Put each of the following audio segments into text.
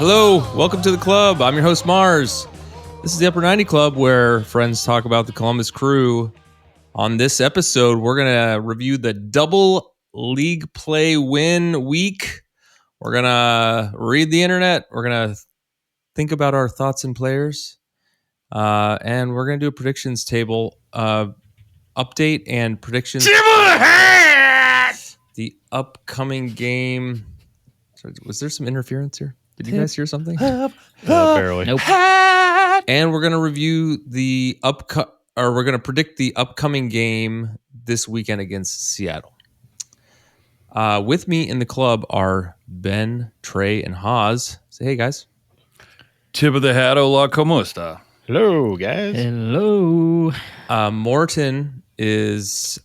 Hello, welcome to the club. I'm your host, Mars. This is the Upper 90 Club, where friends talk about the Columbus Crew. On this episode, we're going to review the double league play win week. We're going to read the internet. We're going to think about our thoughts and players. And we're going to do a predictions table update and predictions. The upcoming game. Sorry, was there some interference here? Did you guys hear something? Barely. Nope. And we're going to review the we're going to predict the upcoming game this weekend against Seattle. With me in the club are Ben, Trey, and Haas. Say hey, guys. Tip of the hat, hola, como esta? Hello, guys. Hello. Morton is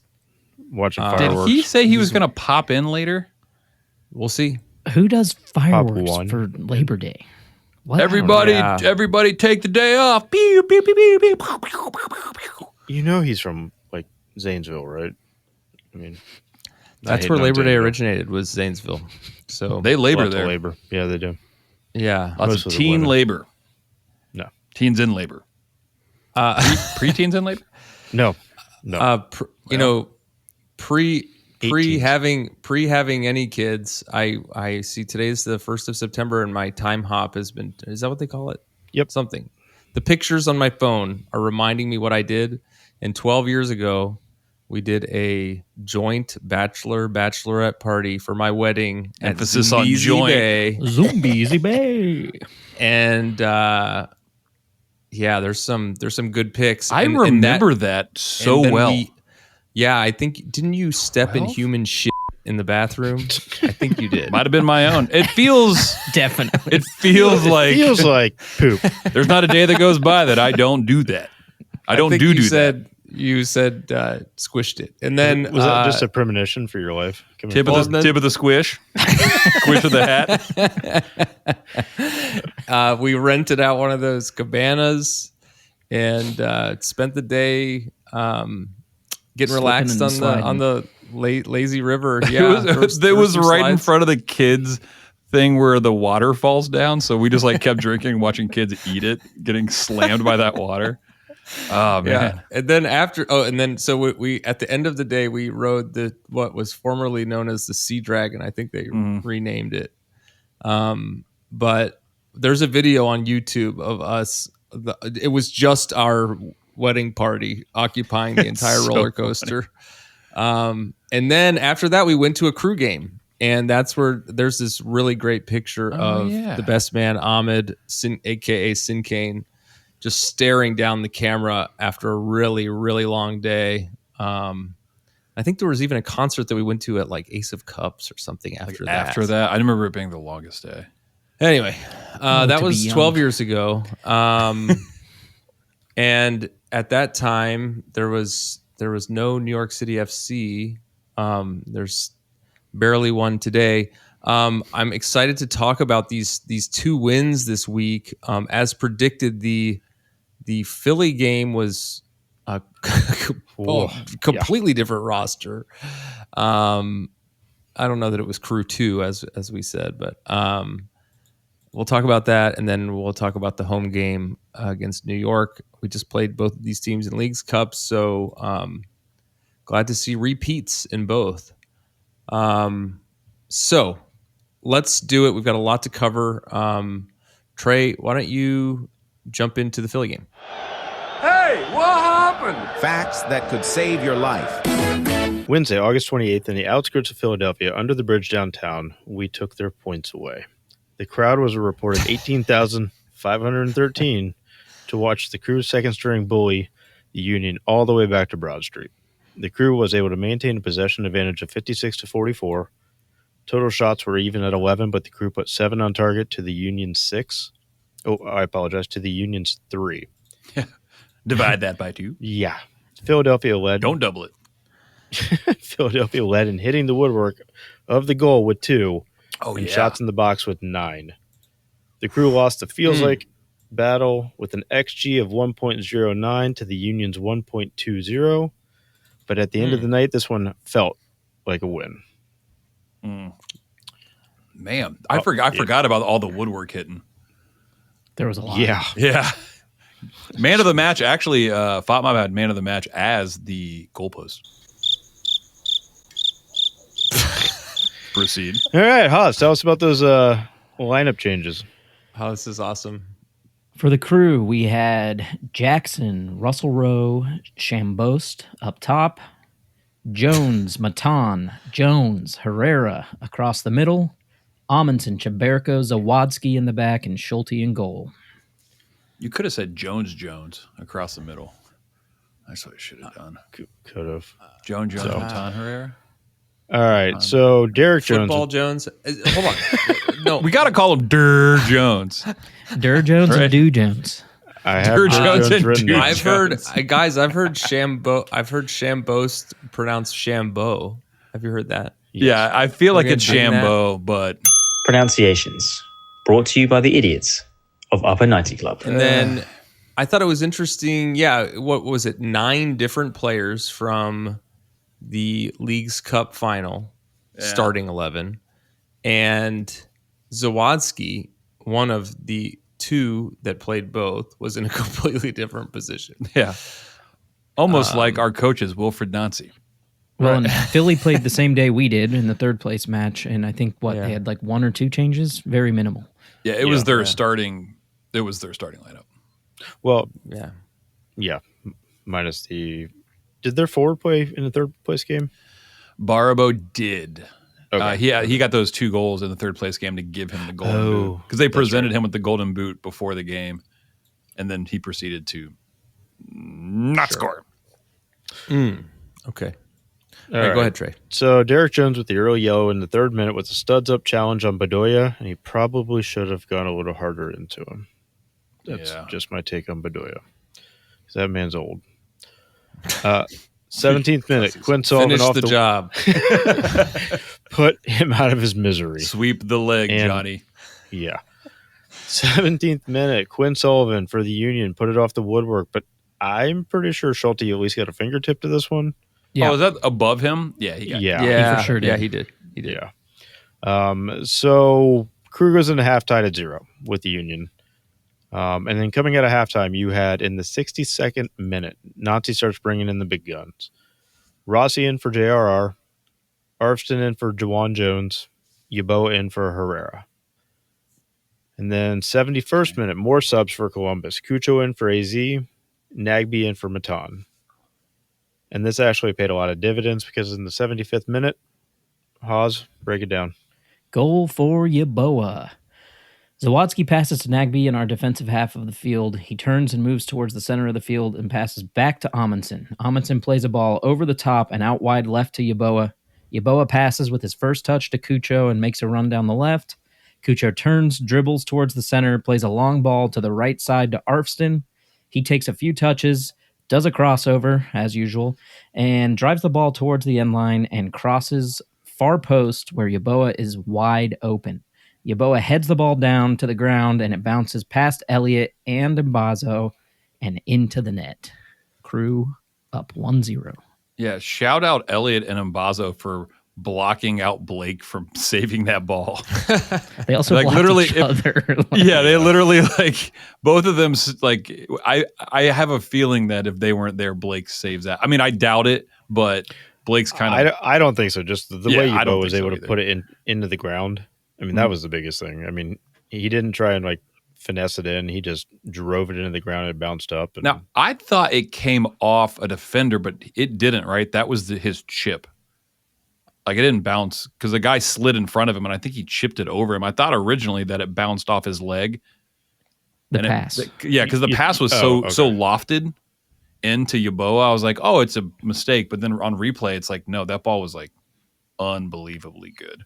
Watching Did fireworks. he say he was going to pop in later? We'll see. Who does fireworks one. for Labor Day? What? Everybody, Yeah. everybody, take the day off. Pew, pew, pew, pew, pew, pew, pew, pew, pew. You know he's from like Zanesville, right? I mean, That's where Labor Day originated, was Zanesville. So They labor Lots of there. labor. Yeah, they do. yeah. Lots Most of of the teen women. labor. No, Teens in labor. Pre-teens in labor? no. Pre having any kids, I see today's the 1st of September and my time hop has been, is that what they call it? Yep. Something. The pictures on my phone are reminding me what I did. And 12 years ago, we did a joint bachelorette party for my wedding. at Emphasis on Zumbizi joint. Bay. Zumbizi Bay. And yeah, there's some good pics. I And remember that so and then well. Yeah, I think, didn't you step in 12? human shit in the bathroom? I think you did. Might have been my own. It feels Definitely. it feels like Feels like poop. there's not a day that goes by that I don't do that. I don't think do you that. said, You said squished it. And then Was that just a premonition for your life? Come Tip here. of the squish. Squish of the hat. we rented out one of those cabanas and spent the day getting relaxed Slipping and on the lazy river. It Yeah, was, there were some right in slides. front of the kids thing where the water falls down. So we just like kept drinking, watching kids eat it, getting slammed by that water. Oh man. Yeah, and then so we at the end of the day we rode what was formerly known as the Sea Dragon. I think they renamed it. But there's a video on YouTube of us. It was just our wedding party occupying the entire So roller coaster. And then after that, we went to a crew game. And that's where there's this really great picture of the best man, Ahmed, a.k.a. Sin Kane, just staring down the camera after a really, really long day. I think there was even a concert that we went to at like Ace of Cups or something after that. After that, I remember it being the longest day. Anyway, that to was be 12 young. years ago. And at that time, there was no New York City FC. There's barely one today. I'm excited to talk about these two wins this week. As predicted, the Philly game was a completely different roster. I don't know that it was Crew 2 as we said, but we'll talk about that, and then we'll talk about the home game against New York. We just played both of these teams in Leagues Cup, so glad to see repeats in both. So let's do it. We've got a lot to cover. Trey, why don't you jump into the Philly game? Hey, what happened? Facts that could save your life. Wednesday, August 28th, in the outskirts of Philadelphia, under the bridge downtown, we took their points away. The crowd was a reported 18,513 to watch the Crew's second string bully the Union all the way back to Broad Street. The Crew was able to maintain a possession advantage of 56-44. Total shots were even at 11, but the Crew put 7 on target to the Union's 6. Oh, I apologize, to the Union's 3. Divide that by 2. Yeah. Philadelphia led. Don't double it. Philadelphia led in hitting the woodwork of the goal with 2. Oh, and yeah. shots in the box with 9. The Crew lost the feels like battle with an XG of 1.09 to the Union's 1.20. But at the end of the night, this one felt like a win. Man, I forgot about all the woodwork hitting. There was a lot. Yeah. Yeah. Man of the match, actually, Fatma had man of the match as the goalpost. Proceed. All right, Haas, tell us about those lineup changes. Oh, this is awesome. For the crew, we had Jackson, Russell Rowe, Shambost up top, Jones, Matan, Jones, Herrera across the middle, Amundsen, Chaberko, Zawadski in the back, and Schulte in goal. You could have said Jones across the middle. That's what I should have done. Could have. Jones, Matan, Herrera. All right, so Derek Football Jones. Hold on. No, We got to call him Durr Jones. Dur Jones Right. and Do Jones. I have Dur Derek Jones and written Dude down. I've heard, Jones. guys. I've heard Shambost pronounced Shambo. Have you heard that? Yeah, I feel like We're it's gonna bring that. Shambo, but Pronunciations brought to you by the idiots of Upper 90 Club. And then I thought it was interesting. Yeah, what was it? 9 different players from the League's Cup final, starting 11, and Zawadski, one of the 2 that played both, was in a completely different position. yeah. Almost like our coaches, Wilfred Nancy. Well, and Philly played the same day we did in the third place match, and I think Yeah. they had like 1 or 2 changes, very minimal. Yeah, it was their starting. It was their starting lineup. Well, Yeah. yeah, minus the. Did their forward play in the third place game? Barabo did. Okay. He got those 2 goals in the third place game to give him the golden Oh, boot because they presented him with the golden boot before the game, and then he proceeded to not score. Okay. All right, go ahead, Trey. So Derek Jones with the early yellow in the 3rd minute with a studs up challenge on Bedoya, and he probably should have gone a little harder into him. That's just my take on Bedoya. 'Cause that man's old. 17th minute, Quinn Sullivan Finish off the job. put him out of his misery. Sweep the leg, And- Johnny. Yeah. 17th minute, Quinn Sullivan for the Union put it off the woodwork, but I'm pretty sure Schulte at least got a fingertip to this one. Yeah. Oh, is that above him? Yeah, he got Yeah. He for sure did. Yeah, he did. He did. Yeah. So Crew goes into half tied at 0 with the Union. And then coming out of halftime, you had in the 62nd minute, Nazi starts bringing in the big guns. Rossi in for JRR, Arfston in for Juwan Jones, Yeboah in for Herrera. And then 71st minute, more subs for Columbus. Cucho in for AZ, Nagby in for Matan. And this actually paid a lot of dividends because in the 75th minute, Haas, break it down. Goal for Yeboah. Zawadski passes to Nagby in our defensive half of the field. He turns and moves towards the center of the field and passes back to Amundsen. Amundsen plays a ball over the top and out wide left to Yeboah. Yeboah passes with his first touch to Cucho and makes a run down the left. Cucho turns, dribbles towards the center, plays a long ball to the right side to Arfston. He takes a few touches, does a crossover, as usual, and drives the ball towards the end line and crosses far post where Yeboah is wide open. Yeboah heads the ball down to the ground, and it bounces past Elliott and Mbazo and into the net. Crew up 1-0. Yeah, shout out Elliott and Mbazo for blocking out Blake from saving that ball. They also Like, blocked literally, each if- other. Yeah, they literally like both of them. Like I have a feeling that if they weren't there, Blake saves that. I mean, I doubt it, but Blake's kind of. I don't think so. Just the Yeah, way I don't Yeboah was think so able to either. put it into the ground. I mean, that was the biggest thing. I mean, he didn't try and like finesse it in. He just drove it into the ground and it bounced up. And Now I thought it came off a defender, but it didn't. Right, that was his chip. Like it didn't bounce because the guy slid in front of him, and I think he chipped it over him. I thought originally that it bounced off his leg. The And pass. Yeah, because the pass was so lofted into Yeboah. I was like, oh, it's a mistake. But then on replay, it's like, no, that ball was like unbelievably good.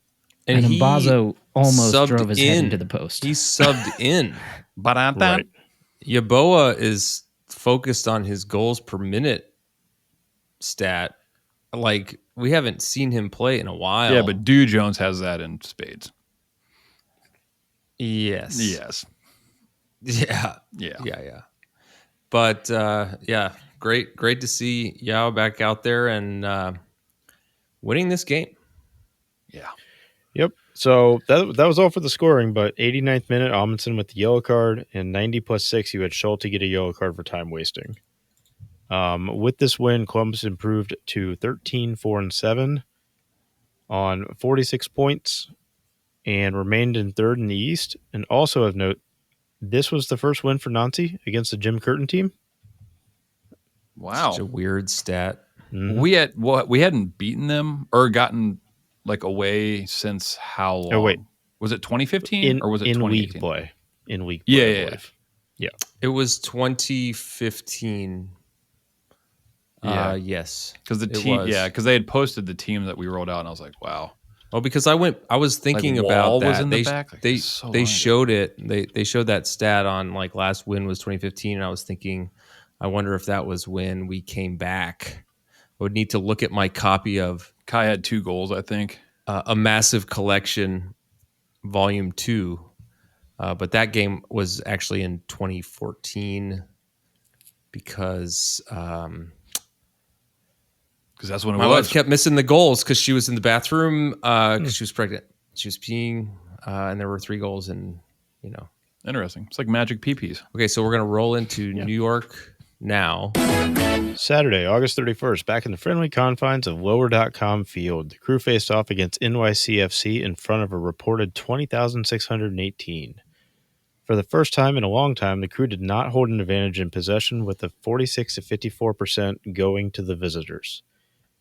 and he Mbazo almost subbed drove his head in. into the post. He subbed in. But I thought, Right. Yeboah is focused on his goals per minute stat. Like, we haven't seen him play in a while. yeah, but Dew Jones has that in spades. yes. Yes. Yeah. Yeah. Yeah. But yeah, great to see Yao back out there and winning this game. Yeah. Yep. So that was all for the scoring, but 89th minute, Amundsen with the yellow card, and 90 plus 6, you had Schulte get a yellow card for time wasting. With this win, Columbus improved to 13-4-7 on 46 points and remained in third in the East. And also of note, this was the first win for Nancy against the Jim Curtin team. Wow. Such a weird stat. Mhm. We hadn't beaten them or gotten like away since how long? Oh, wait. Was it 2015 or was it in 2018? league play? In league Yeah, play, yeah, I yeah. believe. Yeah. It was 2015. Yeah. Yes. Because the it team, was. because they had posted the team that we rolled out, and I was like, wow. Oh, because I was thinking Like, about Wall that. was in the they back? Like, they so they long showed it. They showed that stat on like last win was 2015, and I was thinking, I wonder if that was when we came back. I would need to look at my copy of Kai had 2 goals, I think. A Massive Collection, Volume 2, but that game was actually in 2014 because Because that's when it my was. wife kept missing the goals because she was in the bathroom because she was pregnant. She was peeing, and there were 3 goals, and Interesting. It's like magic peepees. Okay, so we're gonna roll into New York now. Saturday, August 31st, back in the friendly confines of Lower.com Field, the Crew faced off against NYCFC in front of a reported 20,618. For the first time in a long time, the Crew did not hold an advantage in possession, with the 46 to 54% going to the visitors.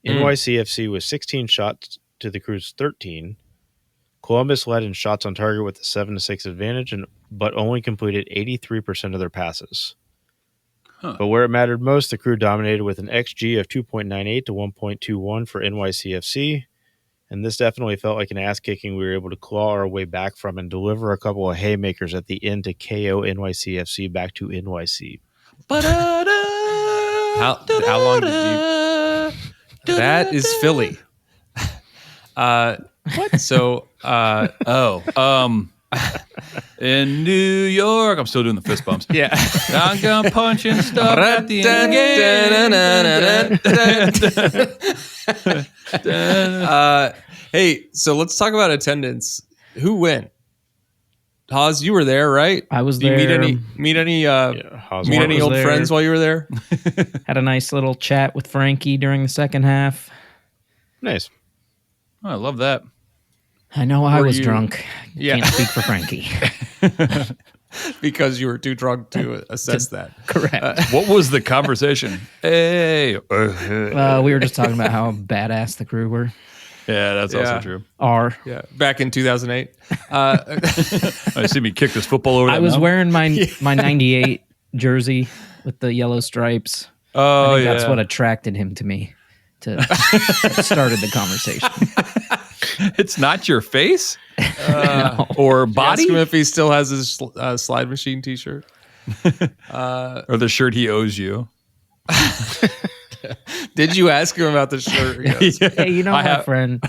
NYCFC was 16 shots to the Crew's 13. Columbus led in shots on target with a 7-6 advantage, but only completed 83% of their passes. But where it mattered most, the Crew dominated with an XG of 2.98 to 1.21 for NYCFC, and this definitely felt like an ass-kicking we were able to claw our way back from and deliver a couple of haymakers at the end to KO NYCFC back to NYC. How long did you? That is Philly. What? So, in New York, I'm still doing the fist bumps. yeah. I'm gonna punch and stuff at the end. Hey, so let's talk about attendance. Who went? Haas, you were there, right? I was Did you there. meet any Haas meet Mark any was old there. friends while you were there? Had a nice little chat with Frankie during the second half. Nice. Oh, I love that. I know I Were was you- drunk. Yeah. Can't speak for Frankie. Because you were too drunk to assess that. Correct. What was the conversation? Hey. We were just talking about how badass the Crew were. Yeah, that's also Yeah. true. Are. Yeah, back in 2008. I see me kick this football over. I that was mountain. wearing my 98 jersey with the yellow stripes. Oh, I think yeah. that's what attracted him to me. That started the conversation. It's not your face No. or Ask body him if he still has his slide machine T-shirt. or the shirt he owes you. Did you ask him about the shirt? Yes. Hey, you know I my have- friend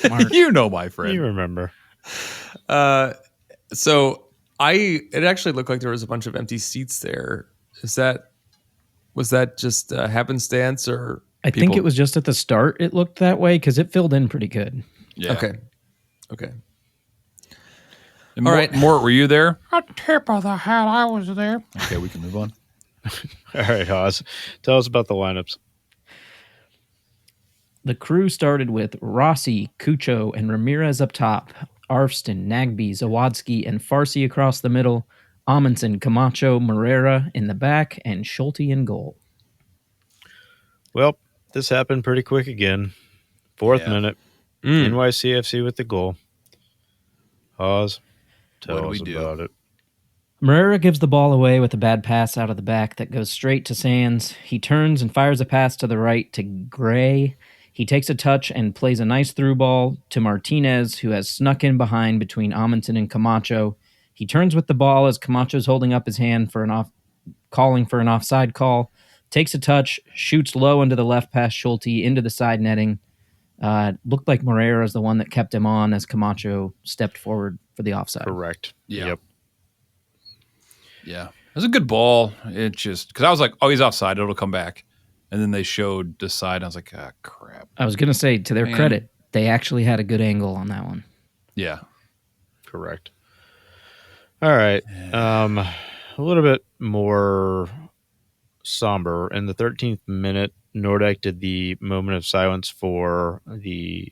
Mark. You know, my friend. You remember. So it actually looked like there was a bunch of empty seats there. Was that just happenstance or? I think it was just at the start it looked that way because it filled in pretty good. Yeah. Okay. And All right. Mort, were you there? A tip of the hat. I was there. Okay, we can move on. All right, Haas. Tell us about the lineups. The Crew started with Rossi, Cucho, and Ramirez up top, Arfston, Nagby, Zawadzki, and Farsi across the middle, Amundsen, Camacho, Morera in the back, and Schulte in goal. Well, this happened pretty quick again. Fourth Yeah. minute. NYCFC with the goal. Haas, What tell do us we do? about it. Morera gives the ball away with a bad pass out of the back that goes straight to Sands. He turns and fires a pass to the right to Gray. He takes a touch and plays a nice through ball to Martinez, who has snuck in behind between Amundsen and Camacho. He turns with the ball as Camacho's holding up his hand for calling for an offside call. Takes a touch, shoots low into the left past Schulte into the side netting. Looked like Morera is the one that kept him on as Camacho stepped forward for the offside. Correct. Yeah. Yep. Yeah. It was a good ball. It just, because I was like, oh, he's offside. It'll come back. And then they showed the side. And I was like, ah, crap. I was going to say, to their Man. credit, they actually had a good angle on that one. Yeah. Correct. All right. A little bit more somber. In the 13th minute, Nordic did the moment of silence for the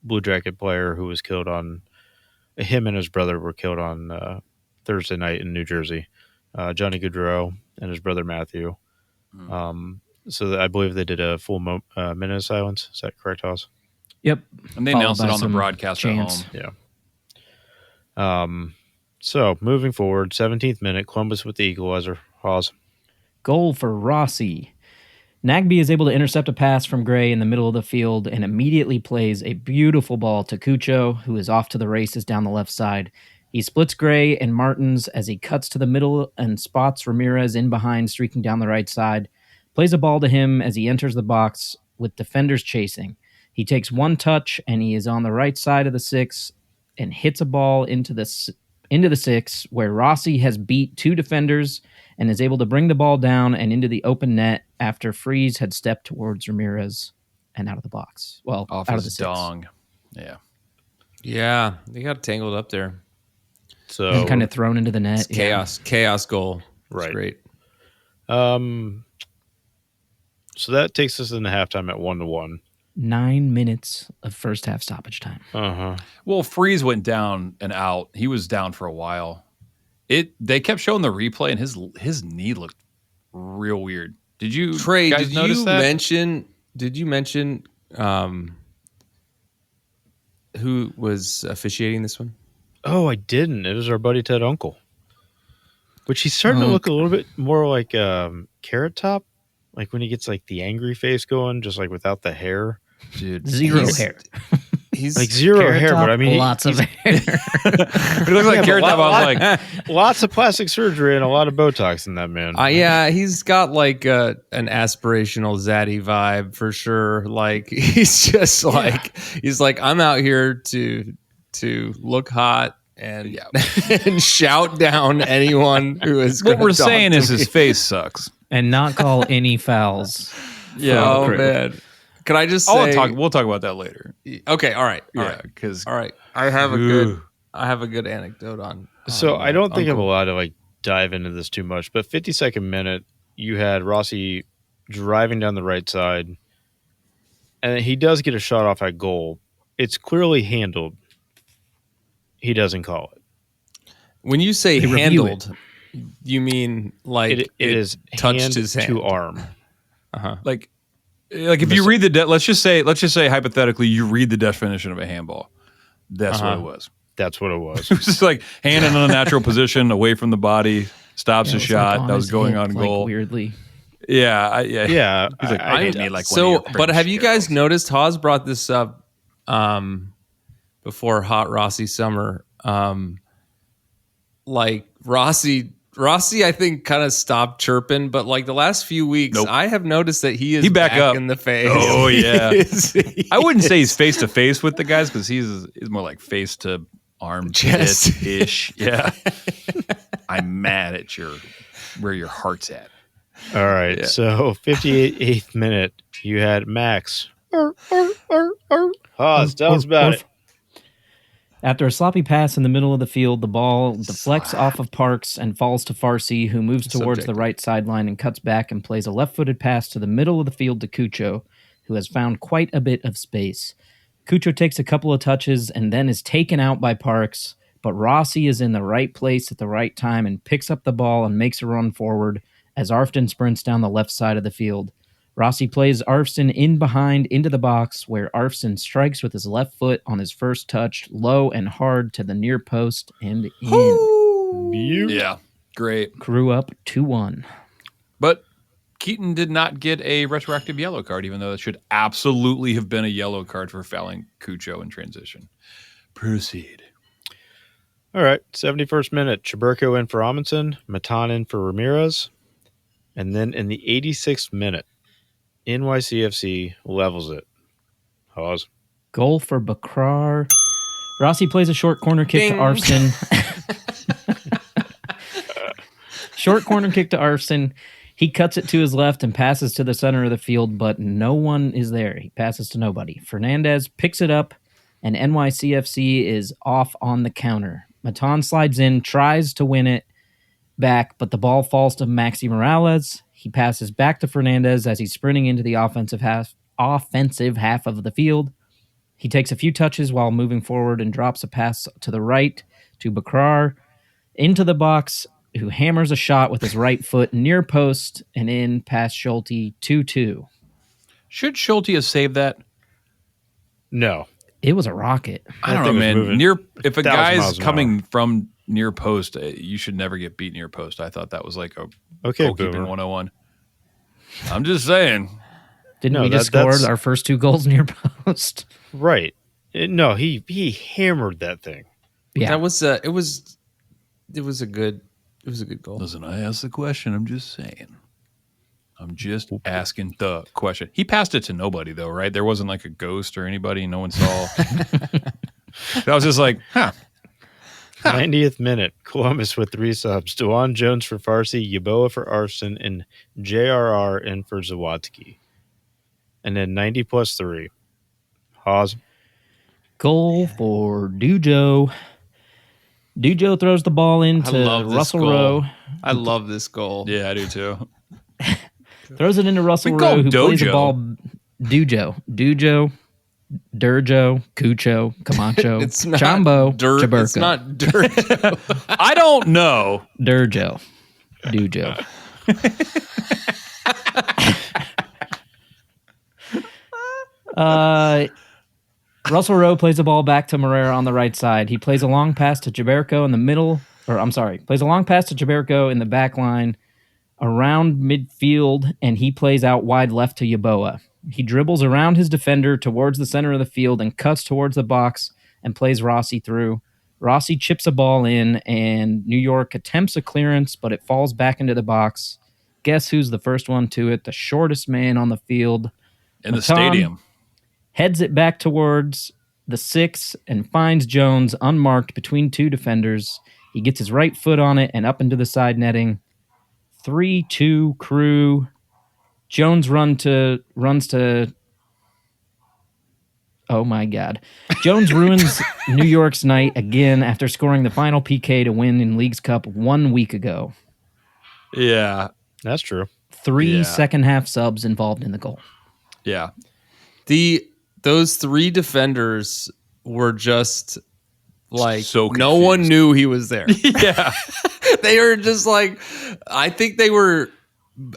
Blue Jacket player who was killed on. Him and his brother were killed on Thursday night in New Jersey. Johnny Gaudreau and his brother Matthew. So I believe they did a full minute of silence. Is that correct, Haas? Yep. And they Followed announced it by on the some broadcast chants. at home. Yeah. So moving forward, 17th minute, Columbus with the equalizer. Haas. Goal for Rossi. Nagbe is able to intercept a pass from Gray in the middle of the field and immediately plays a beautiful ball to Cucho, who is off to the races down the left side. He splits Gray and Martins as he cuts to the middle and spots Ramirez in behind, streaking down the right side. Plays a ball to him as he enters the box with defenders chasing. He takes one touch and he is on the right side of the 6 and hits a ball into the 6 where Rossi has beat 2 defenders and is able to bring the ball down and into the open net after Freeze had stepped towards Ramirez and out of the box. Well, Off out his of the 6. dong. Yeah. Yeah, they got tangled up there. So And kind of thrown into the net. It's chaos goal. It's Right. great. So that takes us into halftime at 1-1. 9 minutes of first half stoppage time. Well, Freeze went down and out. He was down for a while. They kept showing the replay, and his knee looked real weird. Did you Trey, guys notice that? Did you mention who was officiating this one? Oh, I didn't. It was our buddy Ted Uncle. Which he's starting to look a little bit more like Carrot Top. Like when he gets like the angry face going, just like without the hair. Dude, Zero hair. He's Like zero Carrot hair, Top, but I mean, lots of hair. he looks like Carrot Top. I was like, lots of plastic surgery and a lot of Botox in that man. yeah, he's got like an aspirational Zaddy vibe for sure. Like he's just like he's like, I'm out here to look hot and and shout down anyone who is. what we're gonna talk saying to is me. his face sucks. And not call any fouls. Yeah. Oh crew. man, can I just say? We'll talk about that later. Okay, all right, Because all right. I have a good anecdote on. So I don't think I'm Uncle. allowed to like dive into this too much, but 52nd minute, you had Rossi driving down the right side, and he does get a shot off at goal. It's clearly handled. He doesn't call it. When you say They review handled, you mean like It is touched hand his hand to arm. like if you read let's just say hypothetically you read the definition of a handball. That's what it was. That's what it was. It was just like hand in an unnatural position away from the body, stops a It was, shot like, that was his going hip, on like, goal. weirdly. Yeah. Yeah, He's like, I need like so, one of your but have you guys arrows. noticed? Haas brought this up before Hot Rossi Summer. Like Rossi, I think kind of stopped chirping, but like the last few weeks, Nope. I have noticed that he is He back up. in the face. Oh, yeah. He is- I wouldn't say he's face to face with the guys because he's more like face to arm Chest. ish. Yeah. I'm mad at where your heart's at. All right. Yeah. So 58th minute, you had Max. Haas, tell us about it. After a sloppy pass in the middle of the field, the ball deflects off of Parks and falls to Farsi, who moves towards the right sideline and cuts back and plays a left-footed pass to the middle of the field to Cucho, who has found quite a bit of space. Cucho takes a couple of touches and then is taken out by Parks, but Rossi is in the right place at the right time and picks up the ball and makes a run forward as Arfton sprints down the left side of the field. Rossi plays Arfson in behind into the box, where Arfson strikes with his left foot on his first touch, low and hard to the near post and in. Yeah. Great. Crew up 2-1. But Keaton did not get a retroactive yellow card, even though it should absolutely have been a yellow card for fouling Cucho in transition. Proceed. All right. 71st minute, Chaburko in for Amundsen, Matan in for Ramirez. And then in the 86th minute, NYCFC levels it. Haas. Goal for Bakrar. Rossi plays a short corner kick to Arfson. Short corner kick to Arfson. He cuts it to his left and passes to the center of the field, but no one is there. He passes to nobody. Fernandez picks it up and NYCFC is off on the counter. Matan slides in, tries to win it back, but the ball falls to Maxi Morales. He passes back to Fernandez as he's sprinting into the offensive half of the field. He takes a few touches while moving forward and drops a pass to the right to Bakrar into the box, who hammers a shot with his right foot near post and in past Schulte 2-2. Should Schulte have saved that? No. It was a rocket. I don't know, thing was man. moving If a 1,000 guy's miles an coming from near post, you should never get beat near post. I thought that was like a goalkeeping Boomer. 101. I'm just saying. Didn't we just score our first 2 goals near post? Right. He hammered that thing. Yeah. That was it was a good goal. Listen, I asked the question. I'm just saying. I'm just asking the question. He passed it to nobody, though, right? There wasn't like a ghost or anybody. No one saw. I was just like, 90th minute, Columbus with 3 subs. Dewan Jones for Farsi, Yeboah for Arson, and JRR in for Zawadzki. And then 90 plus 3. Haas. Goal for Dujo. Dujo throws the ball into Russell Rowe. I love this goal. Yeah, I do too. Throws it into Russell We call Rowe, who Dojo. plays the ball. Dujo, Durjo, Cucho, Camacho, It's not Chambo, dirt. Chaburko. It's not dirt. I don't know. Durjo. Dujo. Russell Rowe plays the ball back to Moreira on the right side. He plays a long pass to Jaberko in the middle, plays a long pass to Jaberko in the back line around midfield, and he plays out wide left to Yeboah. He dribbles around his defender towards the center of the field and cuts towards the box and plays Rossi through. Rossi chips a ball in, and New York attempts a clearance, but it falls back into the box. Guess who's the first one to it? The shortest man on the field. In the stadium. Heads it back towards the 6 and finds Jones unmarked between 2 defenders. He gets his right foot on it and up into the side netting. 3-2 Crew. Jones runs to oh my God. Jones ruins New York's night again after scoring the final PK to win in Leagues Cup 1 week ago. Yeah. That's true. 3 second half subs involved in the goal. Yeah. Those 3 defenders were just like so no one knew he was there. Yeah. They were just like, I think they were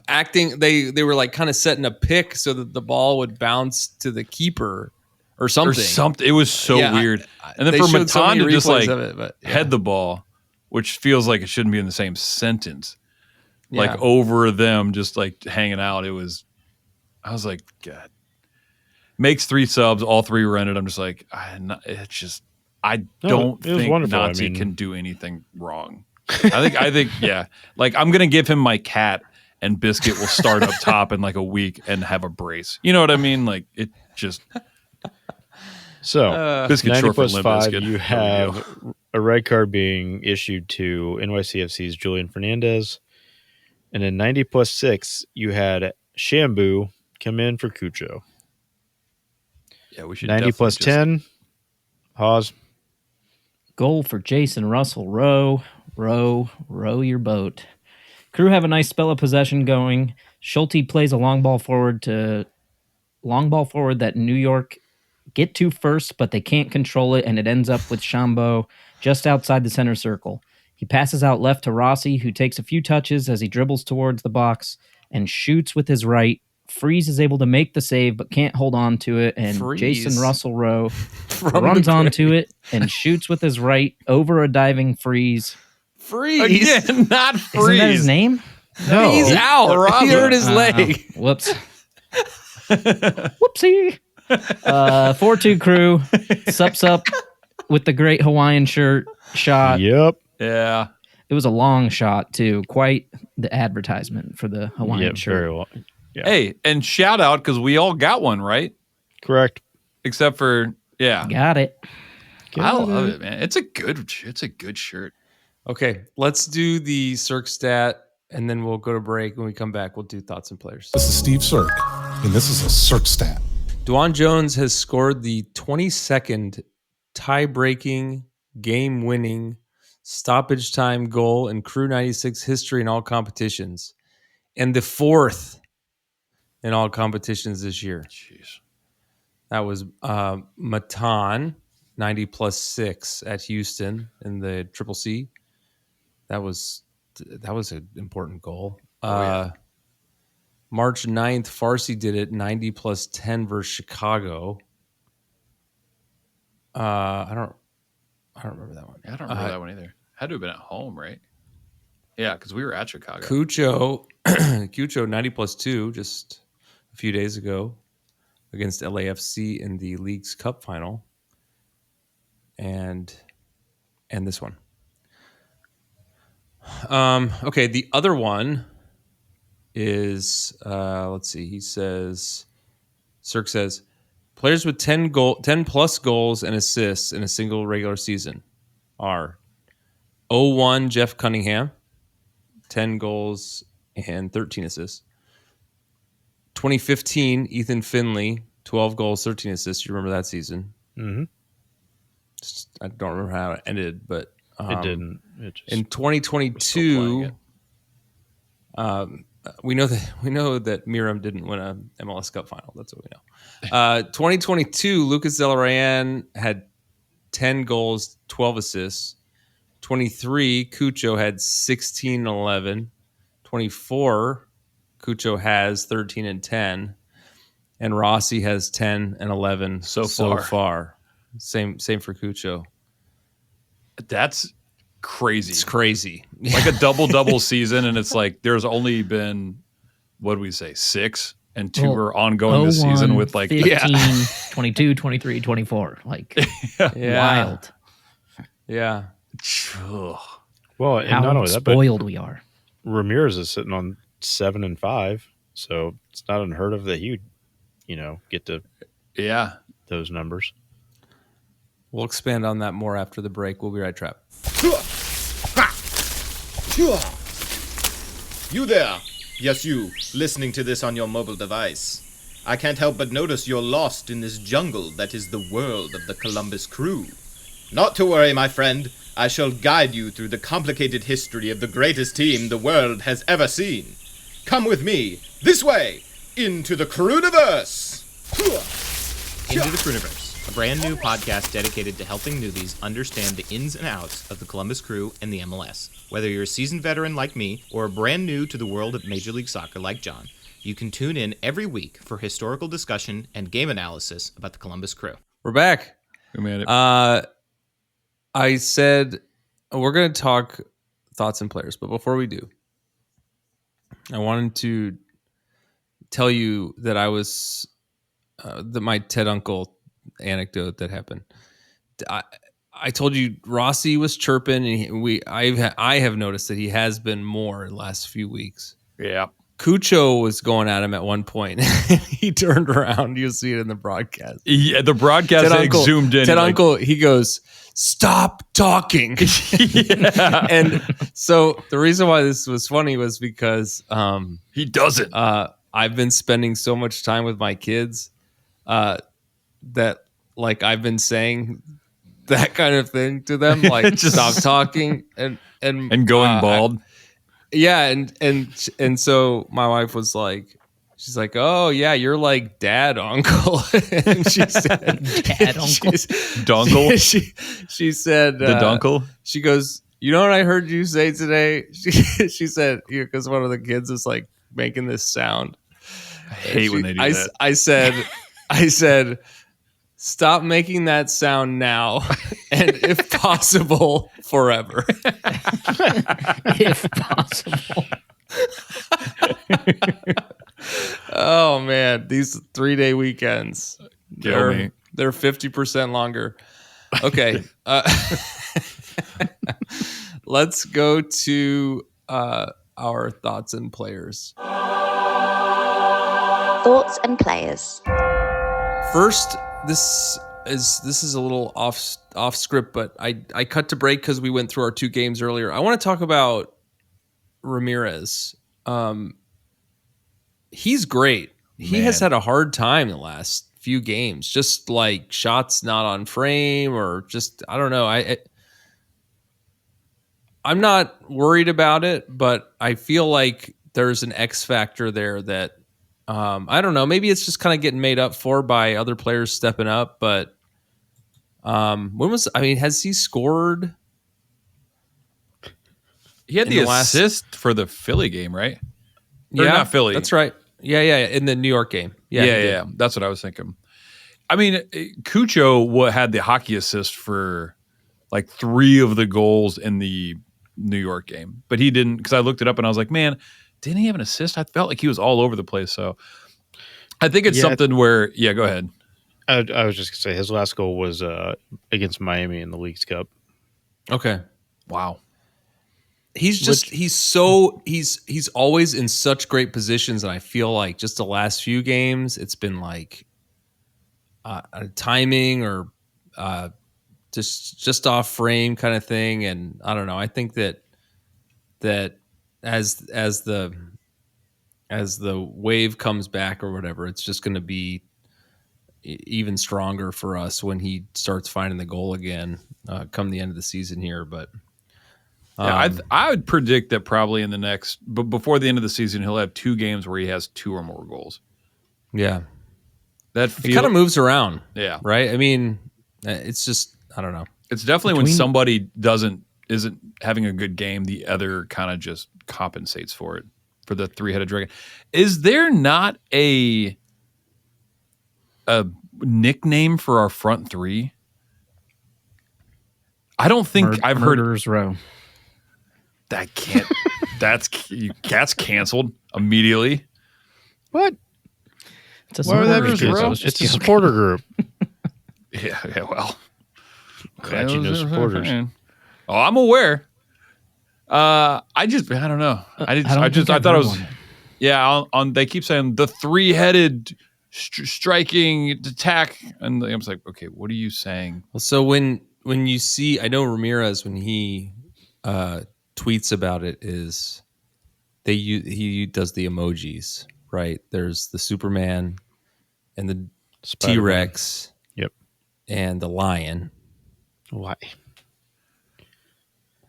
acting. They were like kind of setting a pick so that the ball would bounce to the keeper or something. It was so weird. And then they for showed so Matan many to just replays like of it, but, yeah. head the ball, which feels like it shouldn't be in the same sentence. Like Yeah. over them, just like hanging out. I was like, God. Makes 3 subs, all 3 were in it. I'm just like, I don't think wonderful. Nazi can do anything wrong. I think, yeah. Like I'm gonna give him my cat, and Biscuit will start up top in like a week and have a brace. You know what I mean? Like it just. So Biscuit 90 short for plus Limp 5, Bizkit. you have a red card being issued to NYCFC's Julian Fernandez. And then 90 plus 6, you had Shambu come in for Cucho. Yeah, we should 90 plus 10, Haas. Goal for Jason Russell. Row your boat. Crew have a nice spell of possession going. Schulte plays a long ball forward that New York get to first, but they can't control it, and it ends up with Shambo just outside the center circle. He passes out left to Rossi, who takes a few touches as he dribbles towards the box and shoots with his right. Freeze is able to make the save, but can't hold on to it, and Jason Russell Rowe runs onto it and shoots with his right over a diving Freeze. Freeze. Again, not Freeze. Isn't that his name? No. He's out. He hurt his leg. Whoops. Whoopsie. 4-2 Crew. Sups up with the great Hawaiian shirt shot. Yep. Yeah. It was a long shot, too. Quite the advertisement for the Hawaiian shirt. Very well. Yeah. Hey, and shout out because we all got one, right? Correct. Except for Got it. I love it, man. It's a good shirt. Okay, let's do the Cirque stat, and then we'll go to break. When we come back, we'll do thoughts and players. This is Steve Cirque, and this is a Cirque stat. Dewan Jones has scored the 22nd tie-breaking, game-winning, stoppage time goal in Crew 96 history in all competitions, and the 4th in all competitions this year. Jeez. That was Matan, 90 plus 6 at Houston in the Triple C. That was an important goal. Yeah. March 9th, Farsi did it 90 plus 10 versus Chicago. I don't remember that one. I don't remember that one either. Had to have been at home, right? Yeah, because we were at Chicago. Cucho 90 plus 2 just a few days ago against LAFC in the League's Cup final. And this one. Okay, the other one is let's see. He says, Cirque says, players with 10 plus goals and assists in a single regular season are 01 Jeff Cunningham, 10 goals and 13 assists. 2015 Ethan Finley, 12 goals, 13 assists. You remember that season? Mm-hmm. I don't remember how it ended, but It didn't. in 2022, we know that Miram didn't win a MLS Cup final. That's what we know. 2022, Lucas Delarayan had 10 goals, 12 assists. 23, Cucho had 16 and 11. 24, Cucho has 13 and 10. And Rossi has 10 and 11 so far. Same for Cucho. That's crazy. It's crazy. Like a double season, and it's like there's only been, what do we say, 6, and 2 are ongoing this season with like 15, 22, 23, 24. Like, wild. Yeah. Well, and How not only that, but spoiled we are. Ramirez is sitting on 7 and 5, so it's not unheard of that he would, get to those numbers. We'll expand on that more after the break. We'll be right, Trap. You there. Yes, you, listening to this on your mobile device. I can't help but notice you're lost in this jungle that is the world of the Columbus Crew. Not to worry, my friend. I shall guide you through the complicated history of the greatest team the world has ever seen. Come with me, this way, into the Crewniverse! Into the Crewniverse, a brand new podcast dedicated to helping newbies understand the ins and outs of the Columbus Crew and the MLS. Whether you're a seasoned veteran like me, or brand new to the world of Major League Soccer like John, you can tune in every week for historical discussion and game analysis about the Columbus Crew. We're back. We made it. I said we're going to talk thoughts and players, but before we do, I wanted to tell you that I was my Ted Uncle anecdote that happened. I told you Rossi was chirping, and I have noticed that he has been more in the last few weeks. Yeah. Cucho was going at him at one point. He turned around. You'll see it in the broadcast. Yeah, the broadcast zoomed in. Ted Uncle, he goes, "Stop talking." And so the reason why this was funny was because he doesn't. I've been spending so much time with my kids that like I've been saying that kind of thing to them, like Just stop talking and going bald. And so my wife was like, she's like, "Oh yeah, you're like dad, uncle." And she said, Dad, uncle. Dunkle. She said, the dunkle. She goes, "You know what I heard you say today?" She said, because one of the kids is like making this sound. I hate when they do that. I said, "Stop making that sound now, and if possible, forever." If possible. Oh man, these 3-day weekends, Kill me. they're 50% longer. Okay. Let's go to our thoughts and players. Thoughts and players. First, this is a little off script, but I cut to break because we went through our 2 games earlier. I want to talk about Ramirez. He's great. He has had a hard time the last few games, just like shots not on frame or just, I don't know. I'm not worried about it, but I feel like there's an X factor there that I don't know. Maybe it's just kind of getting made up for by other players stepping up. But has he scored? He had the assist for the Philly game, right? Or Yeah, not Philly. That's right. Yeah. In the New York game. Yeah. That's what I was thinking. I mean, Cucho had the hockey assist for like 3 of the goals in the New York game, but he didn't, because I looked it up and I was like, man, didn't he have an assist? I felt like he was all over the place. So I think it's something where, go ahead. I was just gonna say his last goal was against Miami in the Leagues Cup. Okay. Wow. He's always in such great positions, and I feel like just the last few games it's been like timing or just off frame kind of thing. And I don't know. I think that as the wave comes back or whatever, it's just going to be even stronger for us when he starts finding the goal again come the end of the season here. But I would predict that probably but before the end of the season, he'll have 2 games where he has 2 or more goals. Yeah. It kind of moves around. Yeah. Right. I mean, it's just, I don't know. It's definitely when somebody isn't having a good game, the other kind of just compensates for it, for the 3-headed dragon. Is there not a nickname for our front 3? I don't think I've heard. Murderers Row. That can't. That's canceled immediately. What? It's a supporter group. Yeah. Well, glad you know supporters. Oh, I'm aware. I don't know. I thought it was. Yeah. They keep saying the 3-headed striking attack, and I was like, okay, what are you saying? Well, so when you see, I know Ramirez, when he tweets about it, is he does the emojis, right? There's the Superman and the Spider-Man. T-Rex, yep, and the lion. Why?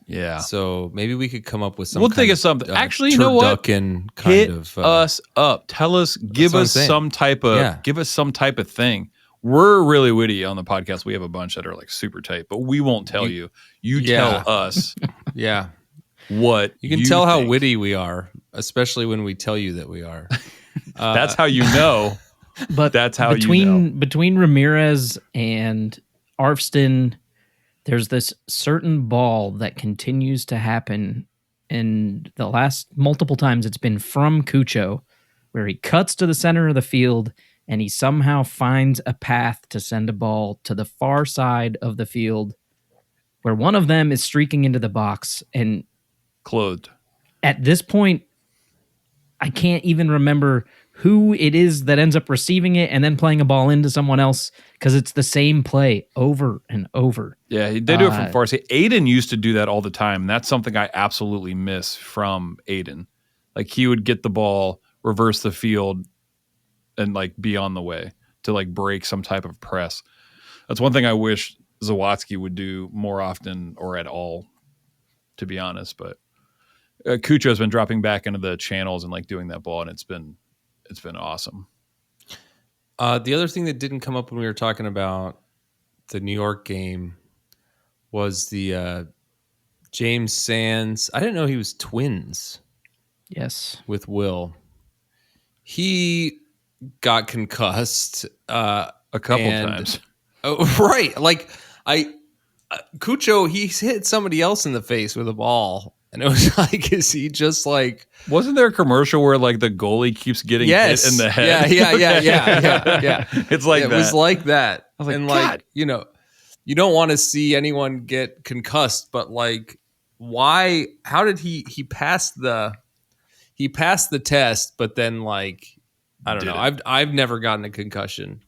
Yeah. So maybe we could come up with some. We'll think of something. Actually, you know what? Hit us up. Tell us. Give us some type of thing. We're really witty on the podcast. We have a bunch that are like super tight, but we won't tell you. You tell us. Yeah. What you can tell how witty we are, especially when we tell you that we are. That's how you know. But that's how between Ramirez and Arfston, there's this certain ball that continues to happen, and the last multiple times it's been from Cucho, where he cuts to the center of the field and he somehow finds a path to send a ball to the far side of the field, where one of them is streaking into the box. And clothed. At this point, I can't even remember who it is that ends up receiving it and then playing a ball into someone else, because it's the same play over and over. Yeah, they do it from far. Aiden used to do that all the time. That's something I absolutely miss from Aiden. Like, he would get the ball, reverse the field, and like be on the way to like break some type of press. That's one thing I wish Zawadzki would do more often or at all, to be honest. But Cucho's been dropping back into the channels and like doing that ball, and it's been awesome. The other thing that didn't come up when we were talking about the New York game was the James Sands. I didn't know he was twins. Yes. With Will. He got concussed a couple times. Oh, right. Like Cucho, he hit somebody else in the face with a ball. And it was like, is he just like... Wasn't there a commercial where like the goalie keeps getting hit in the head? Yeah. It's like that. It was like that. I was like, and God. like, you know, you don't want to see anyone get concussed, but like, why? How did he passed the test, but then like, I don't know. I've never gotten a concussion,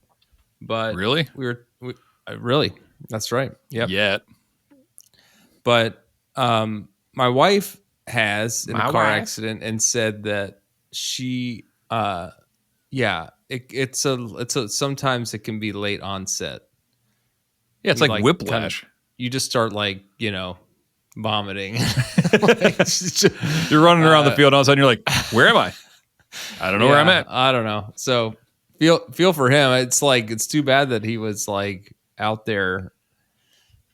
but really, really, that's right. Yep. Yet, but my wife has in a car accident and said that she Yeah, it's a sometimes it can be late onset. Yeah, it's You, like whiplash. You just start vomiting. You're running around the field, and all of a sudden you're like, "Where am I? I don't know where I'm at." I don't know. So feel for him. It's too bad that he was out there.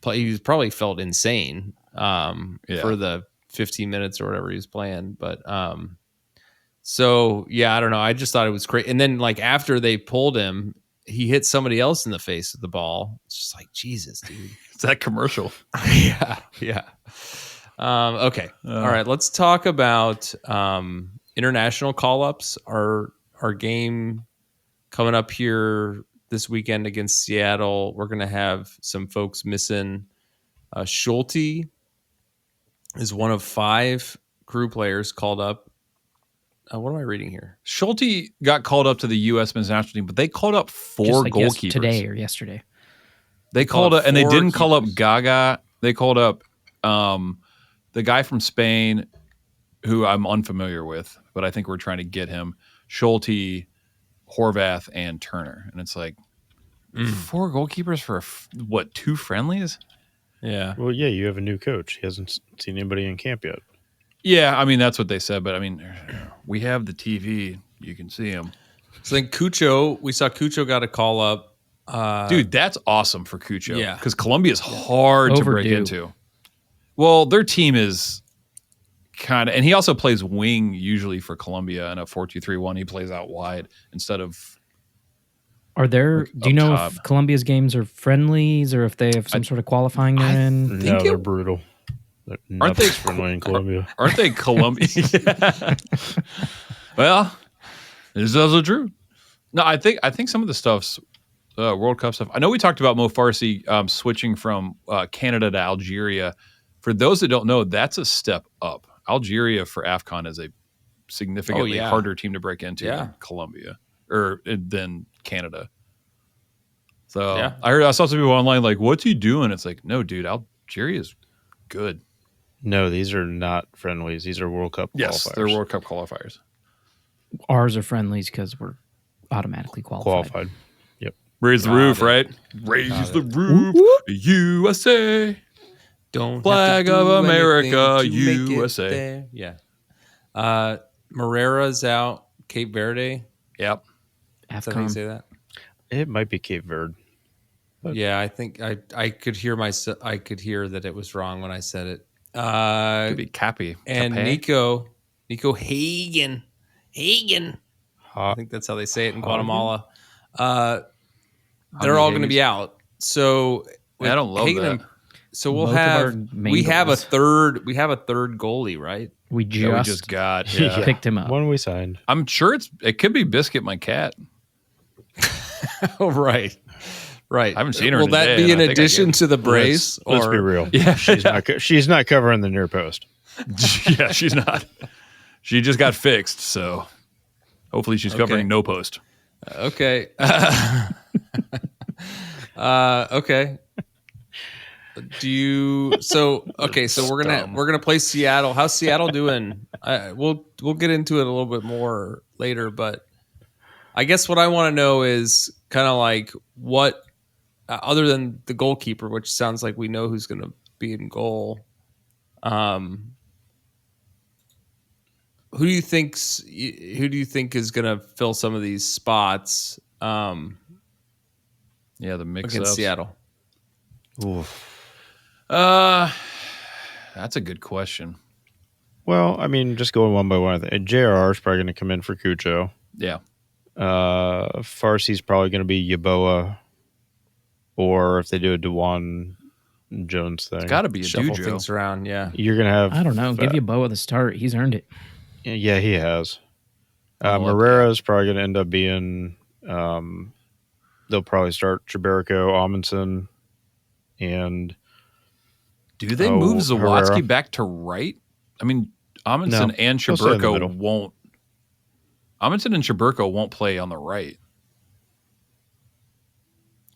He probably felt insane for the 15 minutes or whatever he was playing. But so yeah, I don't know. I just thought it was great. And then after they pulled him, he hit somebody else in the face with the ball. It's just Jesus, dude. It's that commercial. Yeah. Okay. All right. Let's talk about international call-ups. Our game coming up here this weekend against Seattle. We're going to have some folks missing. Schulte is one of 5 crew players called up. What am I reading here? Schulte got called up to the U.S. men's national team, but they called up 4 goalkeepers today or yesterday. They called up, and they didn't call up Gaga. They called up the guy from Spain, who I'm unfamiliar with, but I think we're trying to get him. Schulte, Horvath, and Turner, and it's 4 goalkeepers for 2 friendlies? Yeah. Well, yeah, you have a new coach. He hasn't seen anybody in camp yet. Yeah, I mean, that's what they said, but I mean, we have the TV. You can see him. So then we saw Cucho got a call up. Dude, that's awesome for Cucho. Yeah. Because Colombia is hard to break into. Well, their team is kind of, and he also plays wing usually for Colombia in a 4-2-3-1. He plays out wide instead of. Are there? Do you know if Colombia's games are friendlies or if they have some sort of qualifying they're in? No, they're brutal. Aren't they friendly in Colombia? Aren't they Colombia? Yeah. Well, this is also true. No, I think some of the stuff's World Cup stuff. I know we talked about Mo Farsi switching from Canada to Algeria. For those that don't know, that's a step up. Algeria for AFCON is a significantly harder team to break into than Colombia or than Canada. So I saw some people online what's he doing? It's no, dude, Algeria is good. No, these are not friendlies. These are World Cup qualifiers. Yes, they're World Cup qualifiers. Ours are friendlies because we're automatically qualified. Yep. Raise the roof, right? Raise the roof, USA. Don't flag of America, USA. Yeah. Morera's out. Cape Verde. Yep. Is that how you say that? It might be Cape Verde. Yeah, I think I could hear I could hear that it was wrong when I said it. Could be Cappy. And Nico Hagen. I think that's how they say it in Guatemala. They're all going to be out. So I don't love that. So we have a third goalie, right? We just got picked him up. One we signed. I'm sure it could be Biscuit, my cat. Oh, right. I haven't seen her. Will that be in addition to the brace? Let's be real. Yeah, she's not covering the near post. Yeah, she's not. She just got fixed, so hopefully she's covering no post. Okay. Okay. So we're gonna play Seattle. How's Seattle doing? We'll get into it a little bit more later, but I guess what I want to know is kind of what, other than the goalkeeper, which sounds like we know who's going to be in goal. Who do you think is going to fill some of these spots? The mix against Seattle. Oof. That's a good question. Well, I mean, just going one by one. JRR is probably going to come in for Cucho. Yeah. Farsi's probably going to be Yaboa, or if they do a Dewan Jones thing, it's got to be a shuffle Dujo. Things around. Yeah, you're going to have. I don't know. Give Yaboa the start. He's earned it. Yeah, he has. Morera's probably going to end up being. They'll probably start Chiberico, Amundsen, and. Do they move Zawadzki back to right? I mean, Amundsen and Chiburko won't. Amundsen and Chiburko won't play on the right.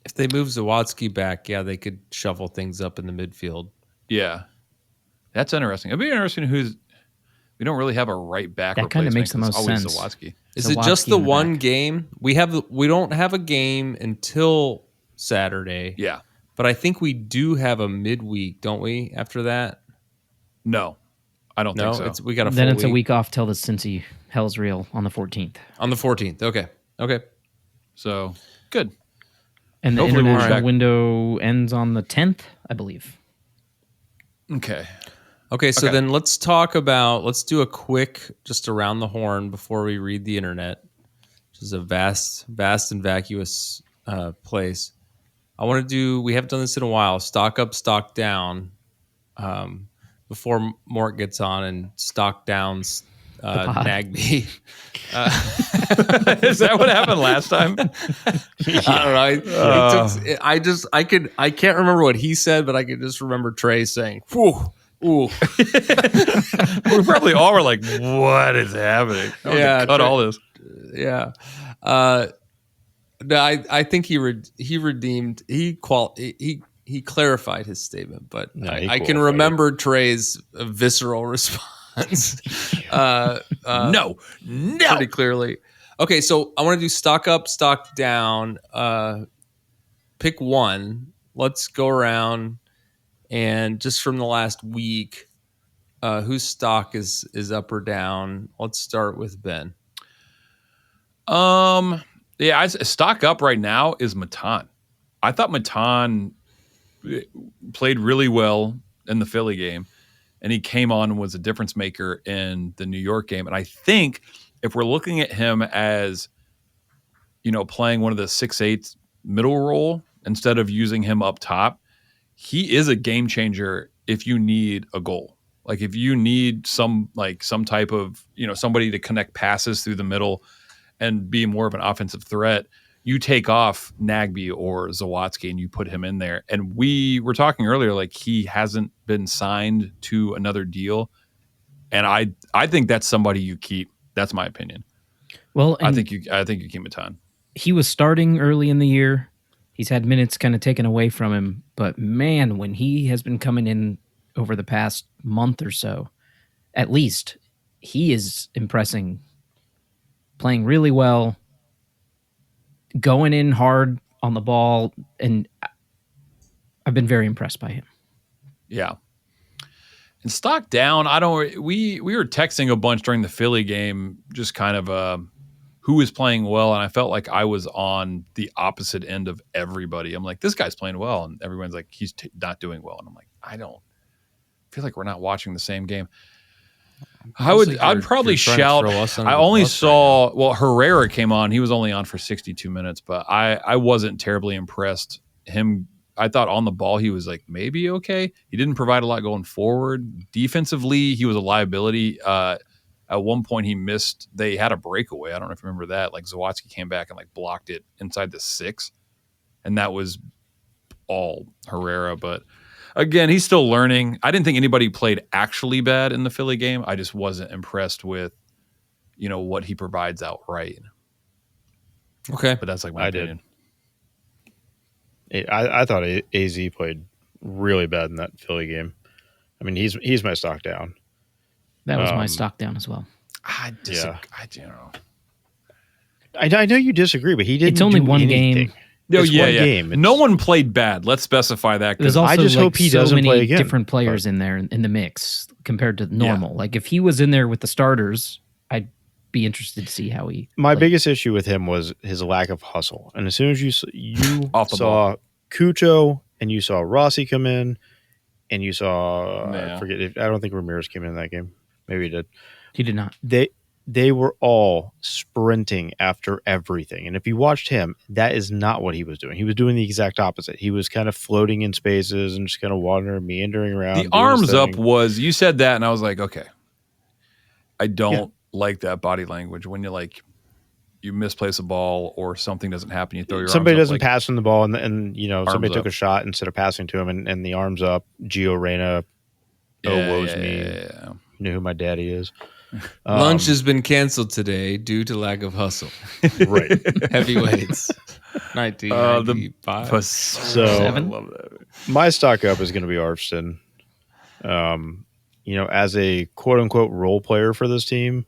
If they move Zawadzki back, they could shuffle things up in the midfield. Yeah, that's interesting. It'd be interesting who's. We don't really have a right back. That kind of makes the most always sense. Zawatsky. Is it just the one game? We don't have a game until Saturday. Yeah. But I think we do have a midweek, don't we? After that, No, I don't think so. We got a then full it's a week off till the Cincy Hell's Real on the 14th. On the 14th. Okay. So good. And the Hopefully international window ends on the 10th, I believe. Okay. So then let's do a quick just around the horn before we read the internet, which is a vast and vacuous place. We haven't done this in a while, stock up, stock down, before Mort gets on and stock downs Nagby. Is that what happened last time? I don't know. I can't remember what he said, but I could just remember Trey saying, "Whew, ooh." We probably all were like, "What is happening?" Cut all this. Yeah. No, I think he redeemed. He clarified his statement, but I can remember Trey's visceral response. No, pretty clearly. Okay, so I want to do stock up, stock down. Pick one. Let's go around, and just from the last week, whose stock is up or down? Let's start with Ben. Yeah, stock up right now is Matan. I thought Matan played really well in the Philly game, and he came on and was a difference maker in the New York game. And I think if we're looking at him as, playing one of the 6'8" middle role instead of using him up top, he is a game changer if you need a goal. Like if you need some type of, somebody to connect passes through the middle and be more of an offensive threat, you take off Nagby or Zawatsky and you put him in there. And we were talking earlier, like he hasn't been signed to another deal. And I think that's somebody you keep. That's my opinion. Well, I think you keep Matan. He was starting early in the year. He's had minutes kind of taken away from him. But man, when he has been coming in over the past month or so, at least, he is impressing. Playing really well, going in hard on the ball, and I've been very impressed by him. Yeah. And stock down, we were texting a bunch during the Philly game, just kind of who is playing well, and I felt like I was on the opposite end of everybody. I'm like, this guy's playing well, and everyone's like, he's not doing well. And I'm like, I don't feel like we're not watching the same game. I'd probably shout. I only saw Herrera came on. He was only on for 62 minutes, but I wasn't terribly impressed. I thought on the ball he was like maybe okay. He didn't provide a lot going forward. Defensively, he was a liability. At one point he missed. They had a breakaway. I don't know if you remember that. Like Zawatsky came back and blocked it inside the 6, and that was all Herrera. But again, he's still learning. I didn't think anybody played actually bad in the Philly game. I just wasn't impressed with, what he provides outright. Okay. But that's my opinion. I thought AZ played really bad in that Philly game. I mean, he's my stock down. That was my stock down as well. I disagree. I know you disagree, but he didn't. It's only do one anything. game. It's one game. No one played bad. Let's specify that. There's also I just hope he doesn't many play again. different players in there in the mix compared to normal. Yeah. Like if he was in there with the starters, I'd be interested to see how he. My biggest issue with him was his lack of hustle. And as soon as you saw Cucho and you saw Rossi come in, and you saw I don't think Ramirez came in that game. Maybe he did. He did not. They were all sprinting after everything. And if you watched him, that is not what he was doing. He was doing the exact opposite. He was kind of floating in spaces and just kind of wandering, meandering around. The arms up was, you said that, and I was like, okay. I don't like that body language when you misplace a ball or something doesn't happen, you throw your somebody arms doesn't up, pass him the ball, and somebody took up. a shot instead of passing to him, and the arms up. Gio Reyna, woes me. Yeah. You know who my daddy is. Lunch has been canceled today due to lack of hustle. Right. Heavyweights. 1995. So I love that. My stock up is going to be Arvston. as a quote unquote role player for this team,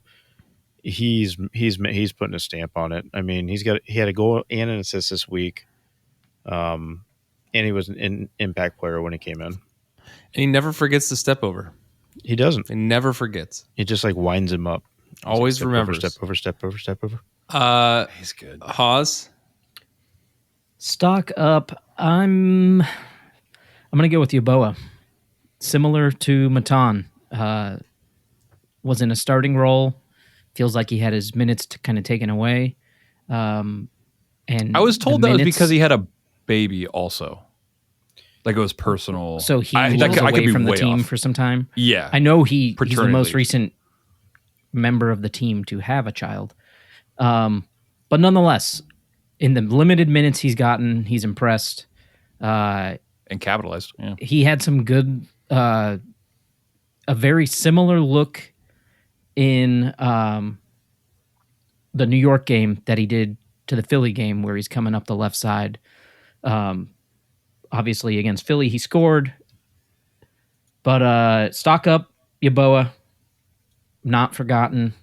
he's putting a stamp on it. I mean, he had a goal and an assist this week, and he was an impact player when he came in. And he never forgets to step over. He doesn't. He never forgets. He just like winds him up. Always remembers. Step over. He's good. Haas. Stock up. I'm gonna go with Yeboah. Similar to Matan, was in a starting role. Feels like he had his minutes kind of taken away. And I was told that was because he had a baby also. Like it was personal. So he was away from the team for some time. Yeah. I know he's the most recent member of the team to have a child. But nonetheless, in the limited minutes he's gotten, he's impressed. And capitalized. Yeah. He had some good, a very similar look in the New York game that he did to the Philly game where he's coming up the left side. Obviously against Philly, he scored. But stock up, Yeboah, not forgotten.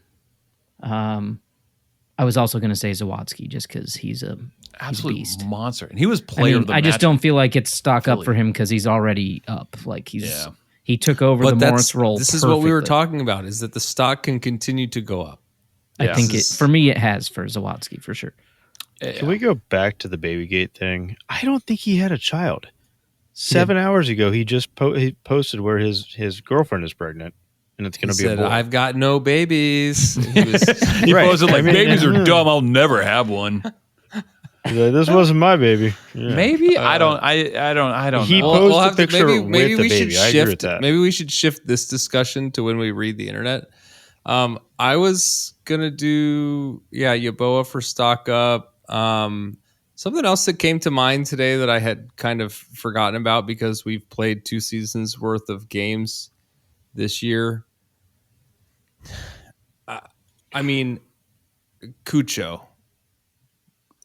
I was also going to say Zawadzki just because he's a absolute beast. Monster. And he was player of the match. I just don't feel like it's stock up for him because he's already up. Like he took over the Morris role. This is what we were talking about, is that the stock can continue to go up. I think for me it has for Zawadzki for sure. Can we go back to the Babygate thing? I don't think he had a child. 7 hours ago, he just he posted where his girlfriend is pregnant, and it's going to be a boy. I've got no babies. He posted like, babies are dumb. I'll never have one. He's like, this wasn't my baby. Yeah. Maybe I don't. He know. posted a picture maybe with the we baby. should I agree with that. Maybe we should shift this discussion to when we read the internet. I was gonna do Yeboah for stock up. Something else that came to mind today that I had kind of forgotten about because we've played 2 seasons worth of games this year. I mean, Cucho.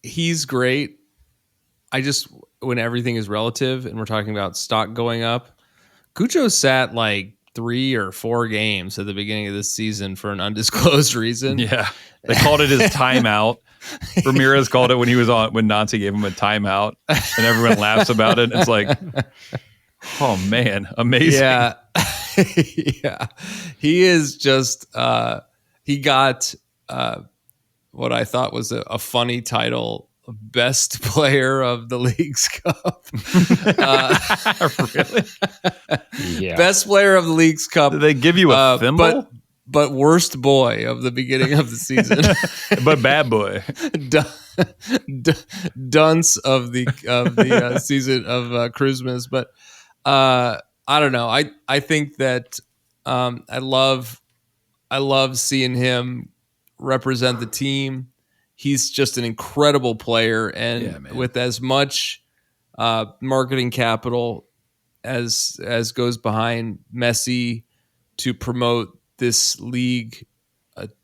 He's great. When everything is relative and we're talking about stock going up, Cucho sat like 3 or 4 games at the beginning of this season for an undisclosed reason. Yeah. They called it his timeout. Ramirez called it when Nancy gave him a timeout, and everyone laughs about it. It's like, oh man, amazing. Yeah. Yeah. He is just, he got what I thought was a funny title, Best Player of the League's Cup. Really? Yeah. Best Player of the League's Cup. Did they give you a thimble? But worst boy of the beginning of the season. But bad boy. Dunce of the season of Christmas. But I don't know. I think that I love seeing him represent the team. He's just an incredible player, and with as much marketing capital as goes behind Messi to promote this league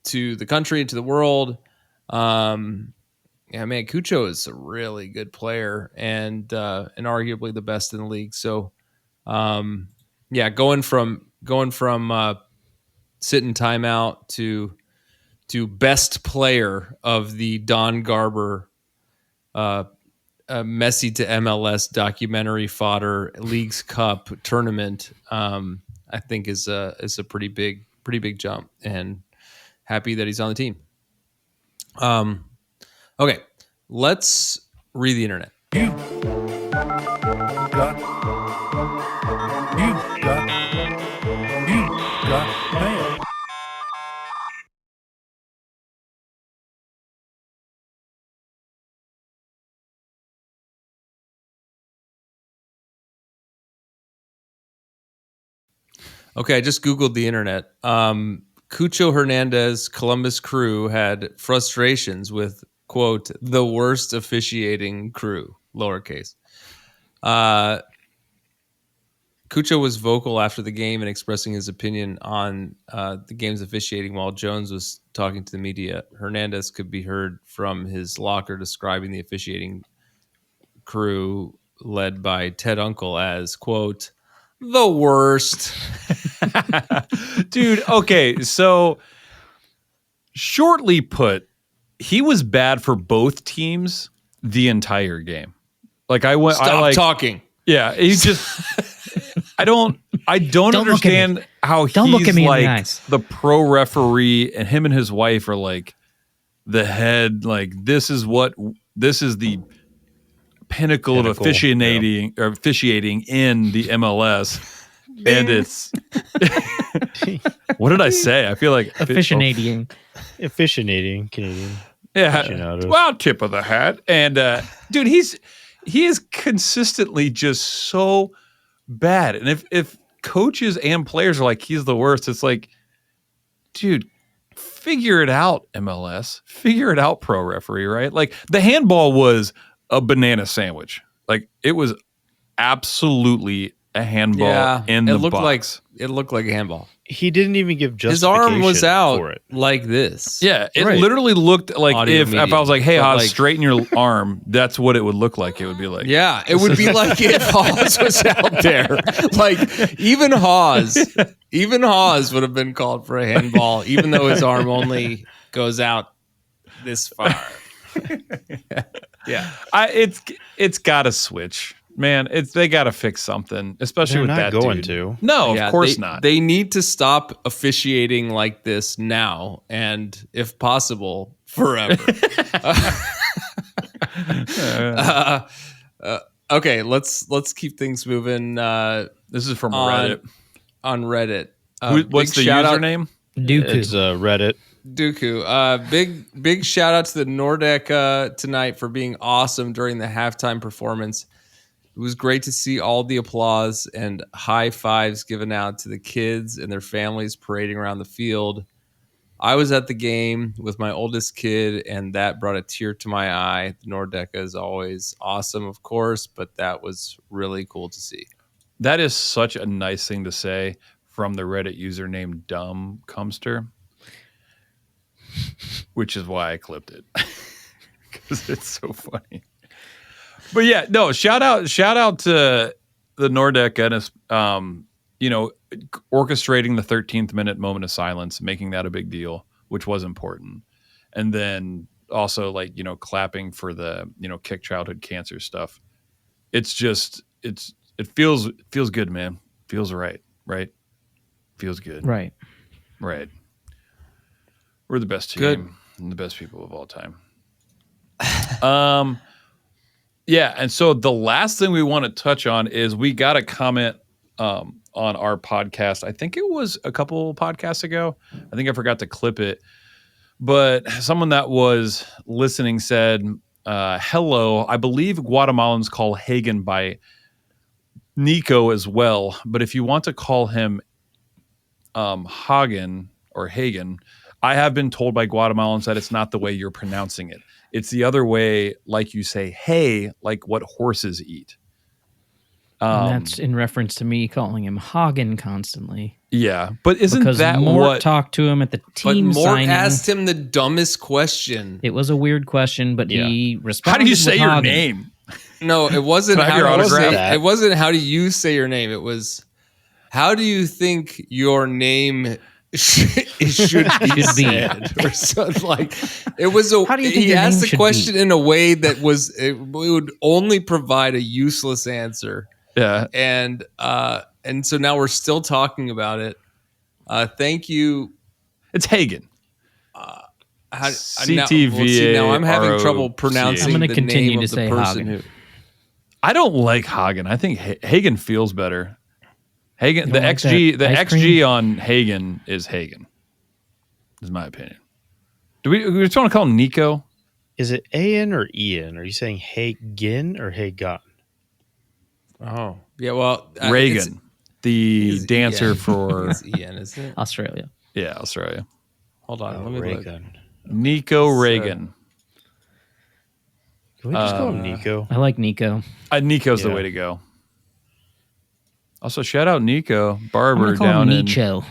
to the country and to the world. Cucho is a really good player and arguably the best in the league. So, going from sitting timeout to best player of the Don Garber Messi to MLS documentary fodder Leagues Cup tournament, I think is a pretty big jump, and happy that he's on the team. Okay, let's read the internet. Mail. Okay, I just Googled the internet. Cucho Hernandez Columbus Crew had frustrations with, quote, the worst officiating crew, lowercase. Cucho was vocal after the game and expressing his opinion on the game's officiating while Jones was talking to the media. Hernandez could be heard from his locker describing the officiating crew led by Ted Uncle as, quote, the worst. Dude, okay, so shortly put, he was bad for both teams the entire game. Like I went, Stop talking. Yeah, he's just. I don't understand how Don't look he's at me in the like eyes. the pro referee, and him and his wife are like the head. Like this is the pinnacle of officiating in the MLS, and it's. What did I say? I feel like Officiating Canadian. Yeah, well, tip of the hat, and dude, he is consistently just so bad. And if coaches and players are like he's the worst, it's like, dude, figure it out, MLS. Figure it out, pro referee, right? Like the handball was a banana sandwich. Like it was absolutely a handball in the box. It looked like a handball. He didn't even give His justification arm was out for it. like this. Yeah, it literally looked like Audio if medium. I was like, hey, But Haas, like- straighten your arm, that's what it would look like. It would be like, Yeah, it would be like if Hawes was out there. Like even Hawes would have been called for a handball, even though his arm only goes out this far. Yeah, it's got to switch, man. They got to fix something, especially They're with not that going dude. to. No, Yeah, of course not. They need to stop officiating like this now, and if possible, forever. Okay, let's keep things moving. This is from on Reddit. On Reddit, What's the big shout out- username? Dooku. It's Reddit. Dooku. Big shout out to the Nordica tonight for being awesome during the halftime performance. It was great to see all the applause and high fives given out to the kids and their families parading around the field. I was at the game with my oldest kid, and that brought a tear to my eye. The Nordica is always awesome, of course, but that was really cool to see. That is such a nice thing to say from the Reddit username Dumb Cumster, which is why I clipped it because it's so funny. But yeah, no, shout out to the Nordica and orchestrating the 13th minute moment of silence, making that a big deal, which was important, and then also clapping for the kick childhood cancer stuff. It's just it feels good, man. Feels right. Feels good. Right. We're the best team Good. and the best people of all time. Yeah, and so the last thing we want to touch on is we got a comment on our podcast. I think it was a couple podcasts ago. I think I forgot to clip it. But someone that was listening said, hello, I believe Guatemalans call Hagen by Nico as well. But if you want to call him Hagen or Hagen, I have been told by Guatemalans that it's not the way you're pronouncing it. It's the other way, like you say, hey, like what horses eat. And that's in reference to me calling him Hagen constantly. Yeah, but isn't because that Mort what talked to him at the But team Mort signing? asked him the dumbest question. It was a weird question, but he responded. How do you with say your Hagen. name? No, it wasn't. Can I have your how autograph? it wasn't how do you say your name. It was how do you think your name should be said, or something like. It was a. How do you think he your asked name the should question be? in a way that was it would only provide a useless answer, Yeah, and so now we're still talking about it. Thank you. it's Hagen. Now I'm having trouble pronouncing. I'm gonna the continue name to of the say person Hagen. who. I don't like Hagen. I think Hagen feels better. Hagen, You the don't like XG, that the ice XG cream? on Hagen is Hagen. Is my opinion. Do we just want to call him Nico? Is it A-N or E-N? Are you saying Hagen or Hagon? Oh yeah, well Reagan, the it's dancer Ian. for It's Ian, isn't it? Australia. Australia. Hold on, let me look. Reagan. Nico Reagan. Can we just call him Nico? I like Nico. Nico's the Yeah. way to go. Also, shout out Nico I'm Barber gonna call him down in. Nicho.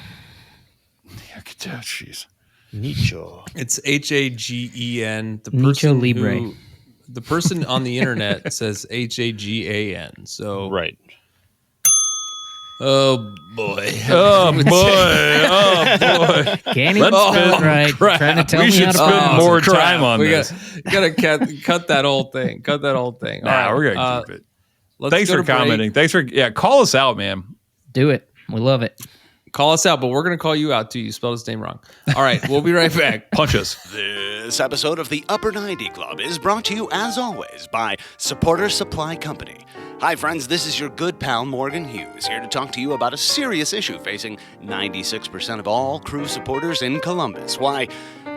Jeez. Nicho. It's Hagen. The Nicho person Libre. the person on the internet says Hagan. So Right. Oh boy. Oh boy. Can't even spell it right. Trying to tell We me should how to spend pronounce more it. time on we this. gotta cut that whole thing. Cut that whole thing. All Nah, right, we're gonna keep it. Let's Thanks go for to break. commenting. Thanks for call us out, man. Do it. We love it. Call us out, but we're gonna call you out too. You spelled his name wrong. All right, we'll be right back. Punch us. This episode of the Upper 90 Club is brought to you, as always, by Supporter Supply Company. Hi, friends, this is your good pal Morgan Hughes, here to talk to you about a serious issue facing 96% of all crew supporters in Columbus. Why,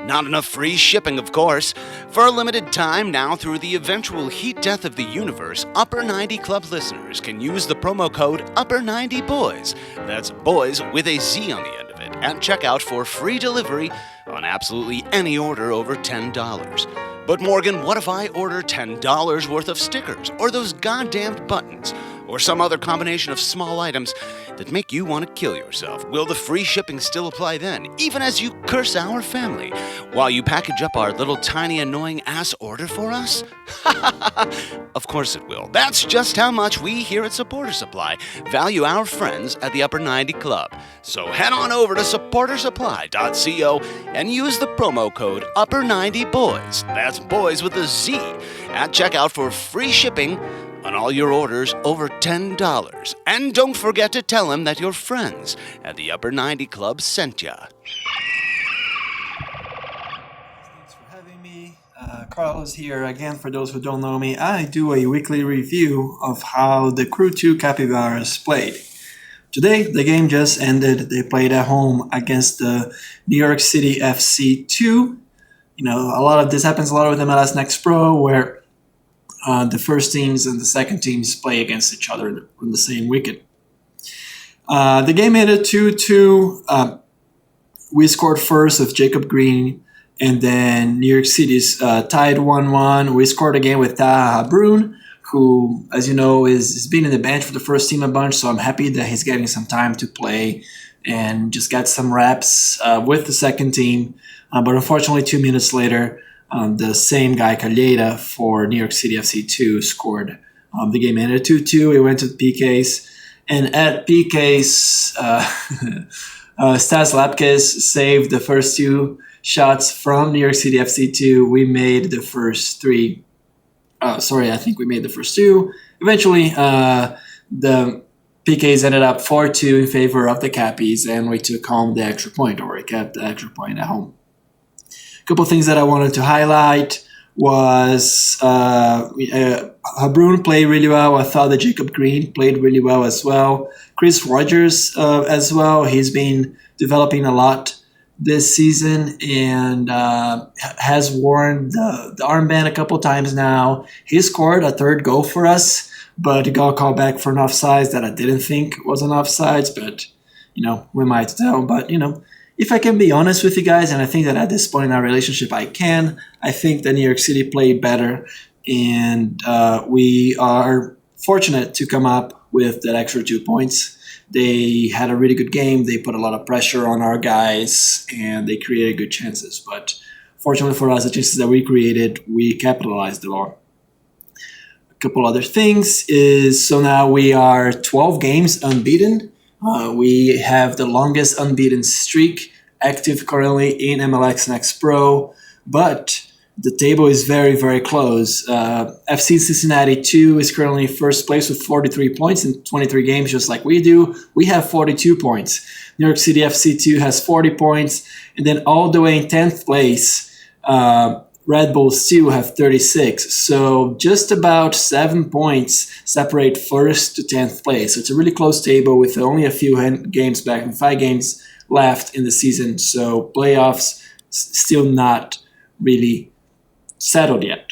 not enough free shipping, of course. For a limited time now, through the eventual heat death of the universe, Upper 90 Club listeners can use the promo code Upper90Boys. That's boys with a Z on the end of it, at checkout for free delivery on absolutely any order over $10. But Morgan, what if I order $10 worth of stickers, or those goddamned buttons, or some other combination of small items that make you want to kill yourself? Will the free shipping still apply then, even as you curse our family, while you package up our little tiny annoying ass order for us? Of course it will. That's just how much we here at Supporter Supply value our friends at the Upper 90 Club. So head on over to supportersupply.co and use the promo code Upper90Boys. That's boys with a Z at checkout for free shipping on all your orders over $10. And don't forget to tell them that your friends at the Upper 90 Club sent ya. Thanks for having me. Carlos here again. For those who don't know me, I do a weekly review of how the Crew 2 Capybaras played. Today, the game just ended. They played at home against the New York City FC2. You know, a lot of this happens a lot with MLS Next Pro, where the first teams and the second teams play against each other on the same weekend. The game ended 2-2. We scored first with Jacob Green, and then New York City's tied 1-1. We scored again with Taha Brun, who, as you know, is been in the bench for the first team a bunch, so I'm happy that he's getting some time to play and just got some reps with the second team. But unfortunately, 2 minutes later, the same guy, Calleira, for New York City FC2 scored. The game ended 2-2. It went to PKs. And at PKs, Stas Lapkes saved the first 2 shots from New York City FC2. We made the first 3. I think we made the first 2. Eventually, the PKs ended up 4-2 in favor of the Cappies, and we took home the extra point, or we kept the extra point at home. Couple of things that I wanted to highlight was Habrun played really well. I thought that Jacob Green played really well as well. Chris Rogers as well. He's been developing a lot this season and has worn the armband a couple times now. He scored a third goal for us, but he got called back for an offsides that I didn't think was an offsides, but, we might tell. But, if I can be honest with you guys, and I think that at this point in our relationship I think that New York City played better, and we are fortunate to come up with that extra 2 points. They had a really good game. They put a lot of pressure on our guys, and they created good chances. But fortunately for us, the chances that we created, we capitalized on. A couple other things is, so now we are 12 games unbeaten. We have the longest unbeaten streak active currently in MLS Next Pro, but the table is very, very close. FC Cincinnati 2 is currently first place with 43 points in 23 games, just like we do. We have 42 points. New York City FC 2 has 40 points, and then all the way in 10th place, Red Bulls 2 have 36. So just about 7 points separate first to 10th place. So it's a really close table with only a few games back and 5 games left in the season. So playoffs still not really settled yet.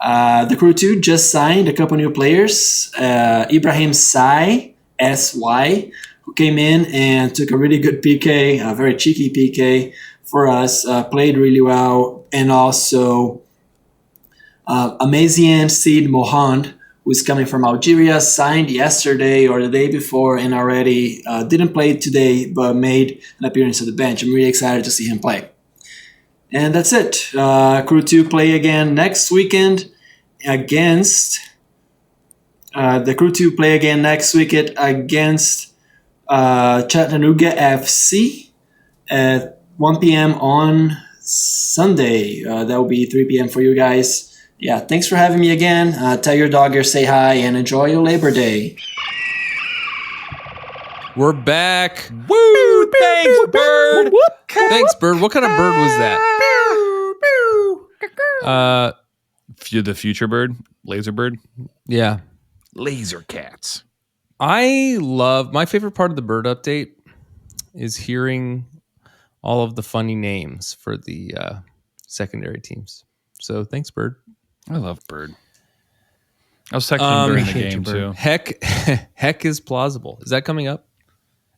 The Crew 2 just signed a couple new players. Ibrahim Sy, S3E28, who came in and took a really good PK, a very cheeky PK for us, played really well. And also Amazian Seed Mohand, who is coming from Algeria, signed yesterday or the day before and already didn't play today, but made an appearance at the bench. I'm really excited to see him play. And that's it. Crew 2 play again next weekend against... the Crew 2 play again next weekend against Chattanooga FC at 1 p.m. on Sunday. That will be 3 p.m. for you guys. Yeah, thanks for having me again. Tell your dog here, say hi, and enjoy your Labor Day. We're back. Woo! Thanks, Bird. Thanks, Bird. What kind of bird was that? The future bird, laser bird, Yeah. laser cats. My favorite part of the bird update is hearing all of the funny names for the secondary teams. So thanks, Bird. I love bird. I was texting him during the game too. Heck is plausible. Is that coming up?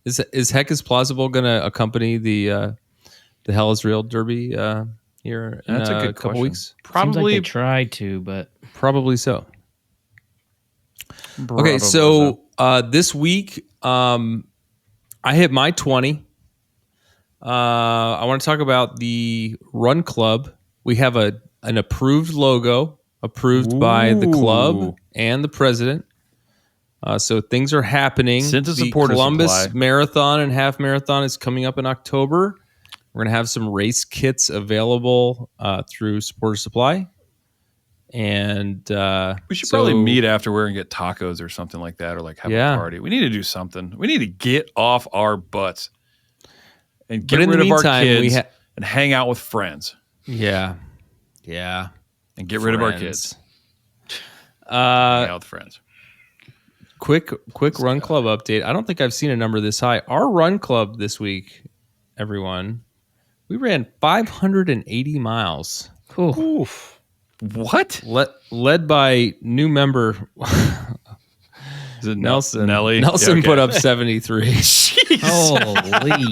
Is Heck is plausible going to accompany the Hell is Real Derby here in That's a good couple question. weeks? Seems like they tried to, but Probably so. Okay, so this week I hit my 20. I want to talk about the Run Club. We have an approved logo approved by the club and the president. So things are happening. Since it's the supporter Columbus supply. Marathon and Half Marathon is coming up in October. We're going to have some race kits available through Supporter Supply. And we should probably meet afterward and get tacos or something like that, or like have a party. We need to do something. We need to get off our butts and get rid of our kids and hang out with friends. Yeah. And get rid of our kids. Hang out with friends. Quick Run Club update. I don't think I've seen a number this high. Our Run Club this week, everyone, we ran 580 miles. Oof. What? Led by new member Is it Nelson. Nelly? Nelson Yeah, okay. put up 73. Jeez. Holy.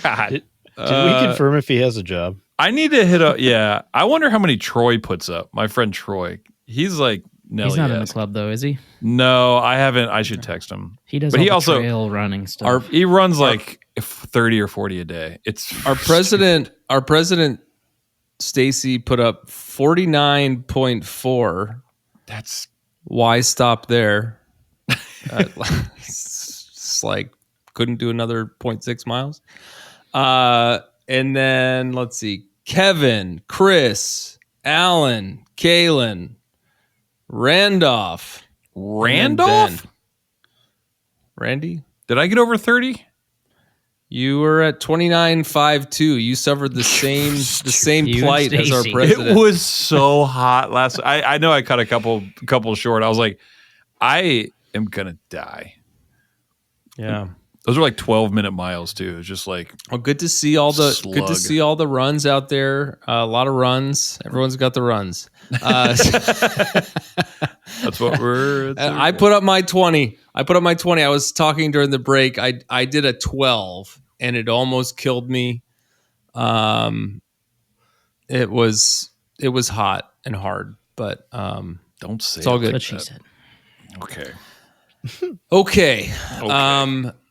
God. Did we confirm if he has a job? I need to hit up. Yeah. I wonder how many Troy puts up. My friend Troy. He's like Nelly. He's not in the club though, is he? No, I haven't. I should text him. He does But all he the also trail running stuff. He runs like 30 or 40 a day. It's Our president Stacy put up 49.4. That's Why stop there? It's like couldn't do another 0.6 miles. And then let's see. Kevin, Chris, Alan, Kalen, Randolph. Randolph? Ben. Randy? Did I get over 30? You were at 29.52. You suffered the same You and plight as our Stacy. president. It was so hot last. I know I cut a couple short. I was like, I am gonna die. Yeah. Those are like 12-minute miles too. It's just like Well, good to see all the slug. runs out there. A lot of runs. Everyone's got the runs. That's what we're. I put up my 20. I was talking during the break. I did a 12, and it almost killed me. It was hot and hard, but Don't say it's all it good. That's what she said. Okay. Okay.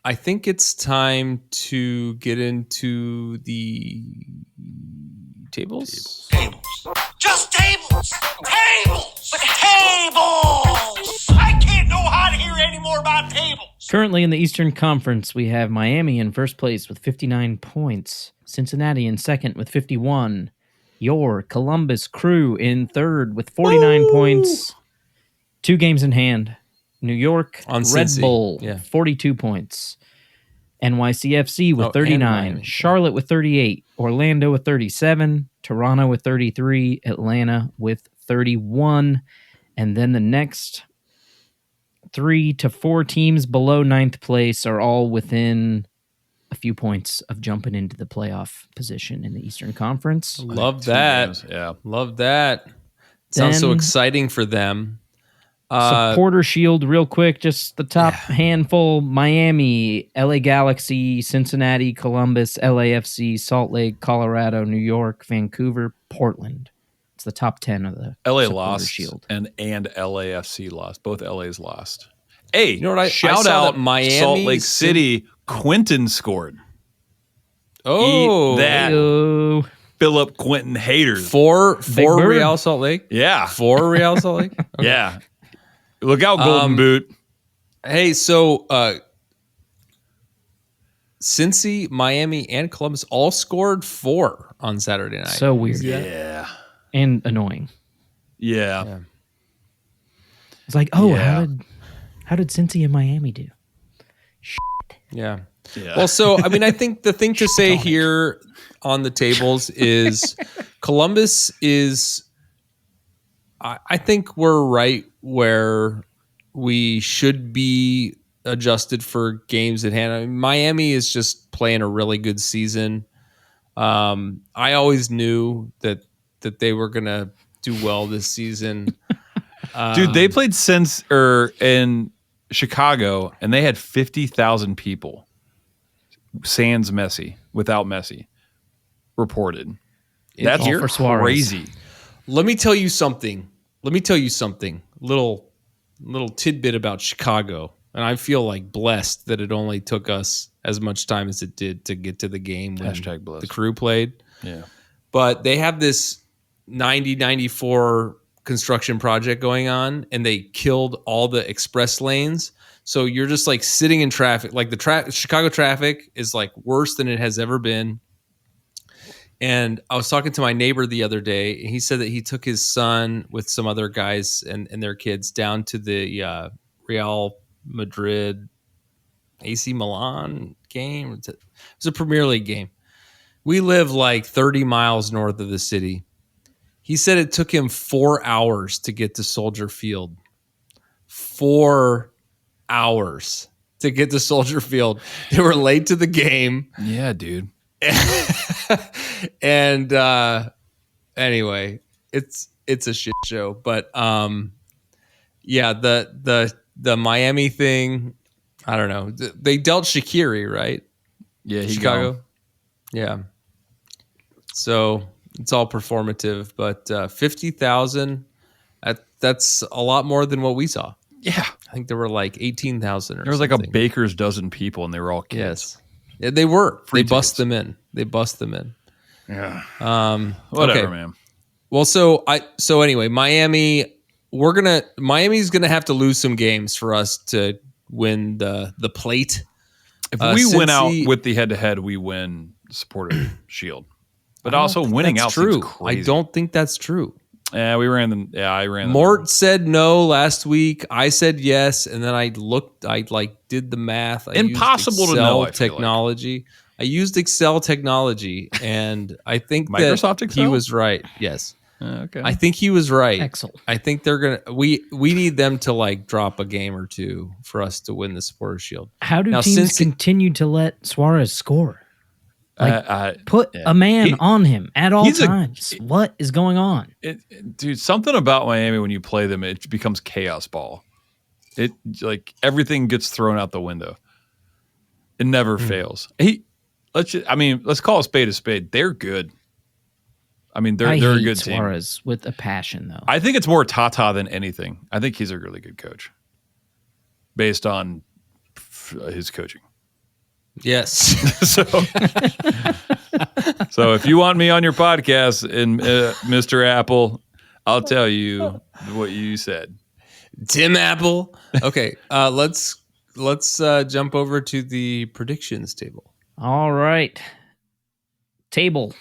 I think it's time to get into the tables. Just tables! Tables! But tables! I can't know how to hear any more about tables! Currently in the Eastern Conference, we have Miami in first place with 59 points, Cincinnati in second with 51, your Columbus Crew in third with 49 points, 2 games in hand. New York, On Red Cincy. Bull, Yeah. 42 points. NYCFC with Oh, and 39, Miami. Charlotte with 38, Orlando with 37, Toronto with 33, Atlanta with 31. And then the next 3 to 4 teams below ninth place are all within a few points of jumping into the playoff position in the Eastern Conference. Love 2 that. games, yeah. Love that. Sounds so Then- exciting for them. Supporter Shield, real quick, just the top handful: Miami, LA Galaxy, Cincinnati, Columbus, LAFC, Salt Lake, Colorado, New York, Vancouver, Portland. It's the top 10 of the LA Supporter lost Shield. and LAFC lost. Both LA's lost. Hey, You know what? I shout saw out that Miami, Salt Lake City. Quentin scored. Oh, Eat that. Heyo. Philip Quentin haters. for Bird. Real Salt Lake. Yeah. For Real Salt Lake. Okay. Yeah. Look out, Golden Boot. Hey, so Cincy, Miami, and Columbus all scored 4 on Saturday night. So weird. Yeah. And annoying. Yeah. It's like, how did Cincy and Miami do? Yeah. Yeah. Well, so I mean, I think the thing to say here on the tables is Columbus is. I think we're right where we should be adjusted for games at hand. I mean, Miami is just playing a really good season. I always knew that they were gonna do well this season. Dude, they played in Chicago, and they had 50,000 people. Sans Messi, without Messi, reported. That's all for Suarez. crazy. Let me tell you something. Little tidbit about Chicago. And I feel like blessed that it only took us as much time as it did to get to the game when #blessed. the Crew played. Yeah. But they have this 94 construction project going on, and they killed all the express lanes. So you're just like sitting in traffic. Like the Chicago traffic is like worse than it has ever been. And I was talking to my neighbor the other day, and he said that he took his son with some other guys and their kids down to the Real Madrid AC Milan game. It was a Premier League game. We live like 30 miles north of the city. He said it took him 4 hours to get to Soldier Field. 4 hours to get to Soldier Field. They were late to the game. Yeah, dude. And anyway, it's a shit show. But yeah, the Miami thing, I don't know. They dealt Shaqiri, right? Yeah, Chicago. Gone. Yeah. So it's all performative, but 50,000, that's a lot more than what we saw. Yeah. I think there were like 18,000 or There was something. like a baker's dozen people, and they were all kids. Yes. Yeah, they were. Free They bust tickets. them in. Yeah. okay. Whatever, man. Well, so anyway, Miami's gonna have to lose some games for us to win the plate. If we win out Cincy- with the head-to-head, we win Supporter Shield. But also winning that's out true. seems crazy. I don't think that's true. Yeah, I ran them. Mort said no last week. I said yes, and then I did the math. Impossible to know, I feel technology. I used Excel technology, and I think Microsoft that Excel? he was right. Yes. Okay. I think he was right. Excel. I think they're gonna. We need them to like drop a game or two for us to win the Supporters Shield. How do Now, teams since continue to let Suarez score? Put yeah. a man on him at all he's times. What is going on? Dude, something about Miami when you play them, it becomes chaos ball. It like everything gets thrown out the window. It never fails. Let's call a spade. They're good. I mean, they're a good team. Suarez with a passion, though. I think it's more Tata than anything. I think he's a really good coach, based on his coaching. Yes. So if you want me on your podcast, and Mr. Apple, I'll tell you what you said. Tim Apple. Okay, let's jump over to the predictions table. All right. Tables.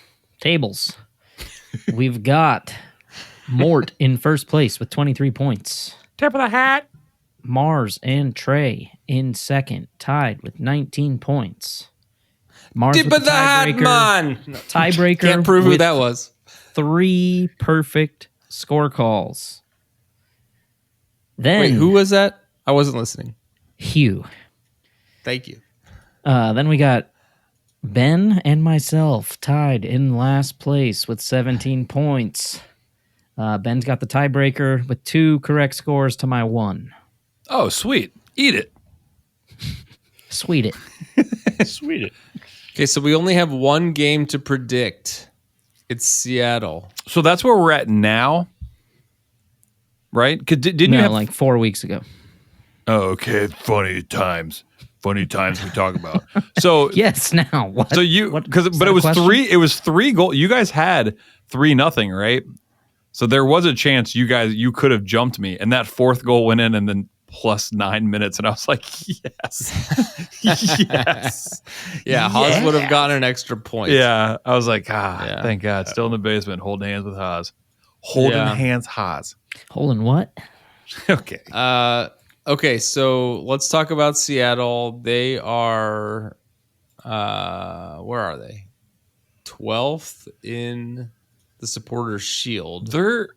We've got Mort in first place with 23 points. Tip of the hat. Mars and Trey in second, tied with 19 points. Mars Tip with of the hat, man. Tiebreaker. Can't prove who with that was. 3 perfect score calls. Then Wait, who was that? I wasn't listening. Hugh. Thank you. Then we got Ben and myself tied in last place with 17 points. Ben's got the tiebreaker with 2 correct scores to my 1. Oh, sweet. Eat it. Sweet it. Sweet it. Okay, so we only have one game to predict. It's Seattle. So that's where we're at now, right? Didn't you have like 4 weeks ago? Oh, okay. Funny times we talk about. So Yes, now what? So you What- because is but that it a was question? 3. It was 3 goals. You guys had 3-0, right? So there was a chance you could have jumped me, and that 4th goal went in, and then plus 9 minutes, and I was like, yes, yes, Yeah, Haas would have gotten an extra point. yeah. I was like, thank God, still in the basement, holding hands with Haas, holding hands, Haas. Holding what? Okay, Okay, so let's talk about Seattle. They are, where are they? 12th in the Supporters' Shield. they're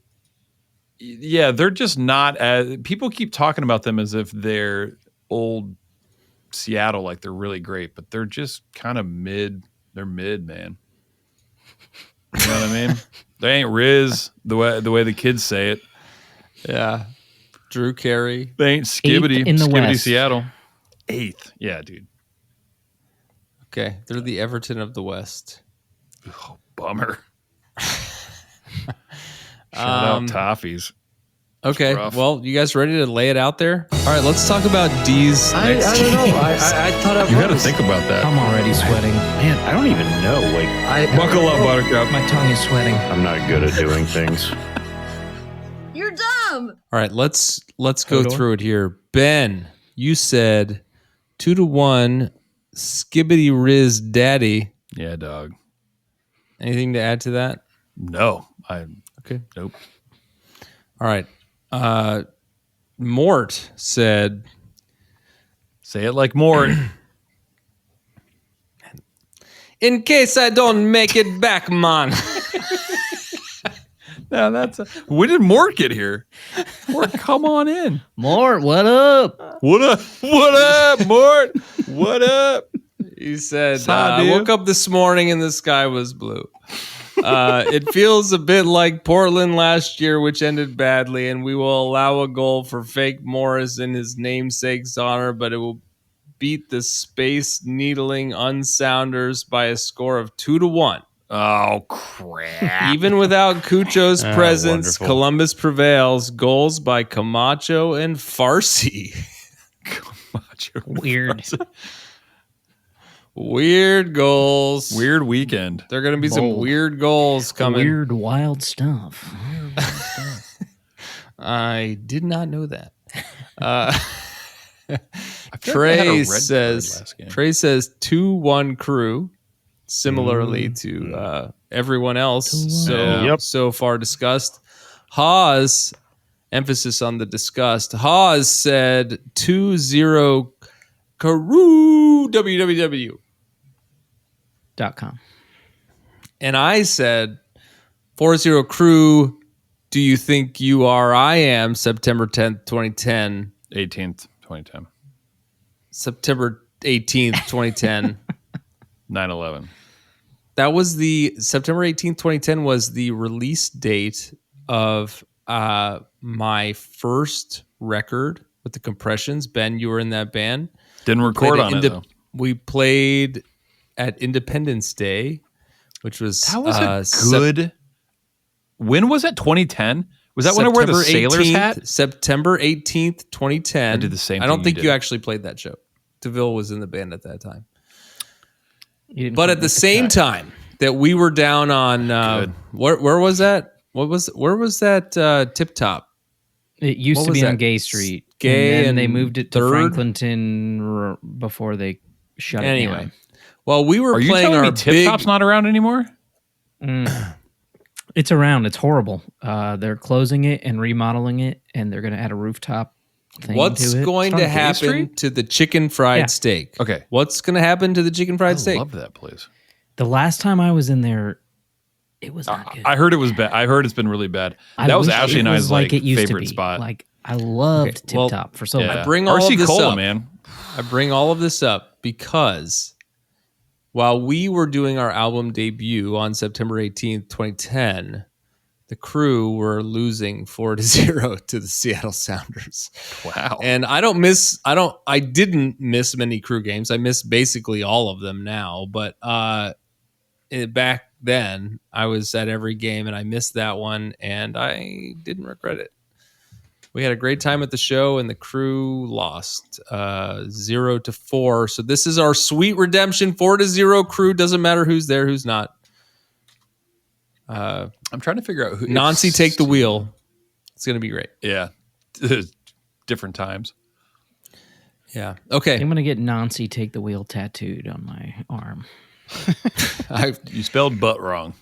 just not as people keep talking about them as if they're old Seattle, like they're really great, but they're just kind of mid. They're mid, man. You know what I mean? They ain't Riz the way the kids say it. Yeah. Drew Carey. They ain't Skibbity in the Skibbity West. Seattle. 8th, yeah, dude. Okay, they're the Everton of the West. Oh, bummer. Shout out Toffees. Okay, rough. well, you guys ready to lay it out there? All right, let's talk about D's I next don't know. games. I thought I You got to was. think about that. I'm already sweating. Man, I don't even know. Like, Buckle up, Buttercup. My tongue is sweating. I'm not good at doing things. You're dumb. All right, let's go Hodor? through it here. Ben, you said 2-1 Skibbity Riz Daddy. Yeah, dog. Anything to add to that? No, Okay. nope. All right. Mort said, Say it like more. in case I don't make it back, man. No, when did Mort get here? Mort, come on in. Mort, what up? What up? What up, Mort? What up? He said, Saw, I dude. woke up this morning and the sky was blue. It feels a bit like Portland last year, which ended badly, and we will allow a goal for fake Morris in his namesake's honor, but it will beat the Space Needling Unsounders by a score of 2-1. Oh, crap. Even without Cucho's presence, wonderful. Columbus prevails. Goals by Camacho and Farsi. Weird. Weird goals. Weird weekend. There are going to be some Bold. weird goals coming. Weird, wild stuff. I did not know that. I feel like they had a Trey red card says last game. 2-1 Crew, similarly to everyone else 2-1. Yep. so far discussed. Haas, emphasis on the discussed. Haas said 2-0 Crew www. .com. And I said 4-0 Crew. Do you think you are? I am. September 10th, 2010. 18th, 2010. September 18th, 2010. 9/11. That was the September 18th, 2010 was the release date of my first record with the Compressions. Ben, you were in that band. Didn't record on it, though. We played at Independence Day, which was That was a good... When was it? 2010? Was that when I wore the sailor's hat? September 18th, 2010. I did the same I don't thing think you you did. actually played that show. DeVille was in the band at that time. You didn't But quite at the make same cut. time that we were down on Good. where was that? Where was that Tip Top? It used What to was be on that? Gay Street. Gay and then they and moved it to Third? Franklinton before they shut it Anyway. down. Well, we were Are you playing telling our me Tip big Top's not around anymore? It's around. It's horrible. They're closing it and remodeling it, and they're going to add a rooftop thing What's to it. going It's to on Gay happen Street? to the chicken fried Yeah. steak? Okay. What's going to happen to the chicken fried I steak? love that place. The last time I was in there, it was not good. I heard it was bad. I heard it's been really bad. I That was wish Ashley it and I's was like it used to favorite be. spot. Like I loved Okay, Tip well, Top for so yeah. long. I bring all RC of this Cola, up. man. I bring all of this up because while we were doing our album debut on September 18th, 2010, the Crew were losing 4-0 to the Seattle Sounders. Wow. And I didn't miss many Crew games. I missed basically all of them now, but back then I was at every game and I missed that one and I didn't regret it. We had a great time at the show and the Crew lost 0-4. So this is our sweet redemption. 4-0 Crew. Doesn't matter who's there, who's not. I'm trying to figure out who. Nancy, take the wheel. It's going to be great. Yeah. Different times. Yeah. Okay. I'm gonna get Nancy take the wheel tattooed on my arm. You spelled butt wrong.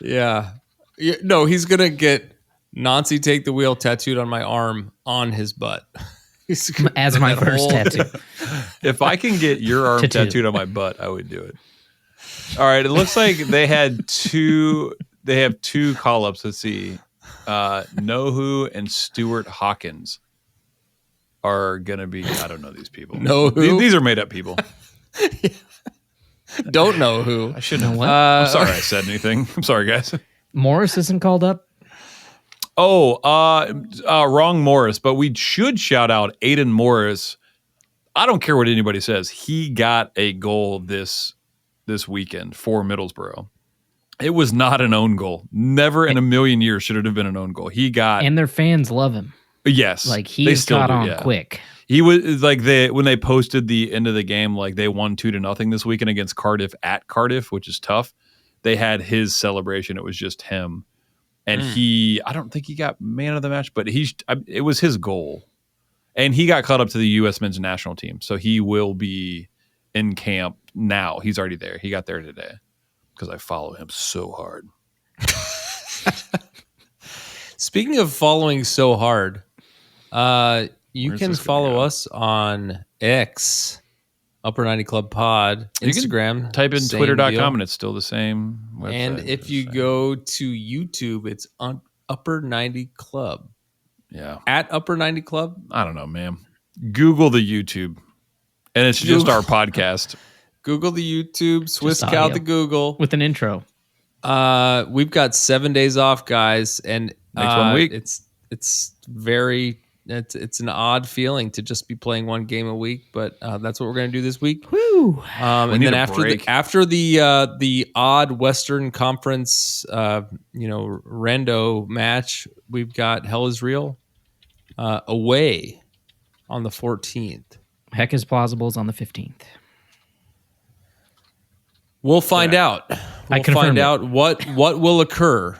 Yeah. No, he's gonna get Nancy take the wheel tattooed on my arm on his butt. As my first tattoo. If I can get your arm tattooed on my butt, I would do it. All right. It looks like they have two call-ups. Let's see. Nohu and Stuart Hawkins are gonna be. I don't know these people. Nohu? These are made up people. Don't know who. I should know what. I'm sorry I said anything. I'm sorry, guys. Morris isn't called up. Oh, wrong Morris, but we should shout out Aiden Morris. I don't care what anybody says. He got a goal this weekend for Middlesbrough. It was not an own goal. Never in a million years should it have been an own goal. He got, and their fans love him. Yes, like he's caught on quick. He was like when they posted the end of the game, like they won 2-0 this weekend against Cardiff at Cardiff, which is tough. They had his celebration. It was just him, and I don't think he got man of the match, but it was his goal, and he got caught up to the U.S. men's national team, so he will be in camp now. He's already there. He got there today because I follow him so hard. Speaking of following so hard, you can follow us on X, Upper 90 Club Pod, Instagram. Type in twitter.com and it's still the same website. And if you go to YouTube, it's on Upper 90 Club. Yeah. At Upper 90 Club? I don't know, man. Google the YouTube. And it's just our podcast. Google the YouTube, Swiss Cal the Google. With an intro. We've got 7 days off, guys. And next 1 week. It's an odd feeling to just be playing one game a week, but that's what we're going to do this week. Woo! And then after the odd Western Conference, rando match, we've got Hell is Real away on the 14th. Heck is Plausible is on the 15th. We'll find out. We'll find out what will occur,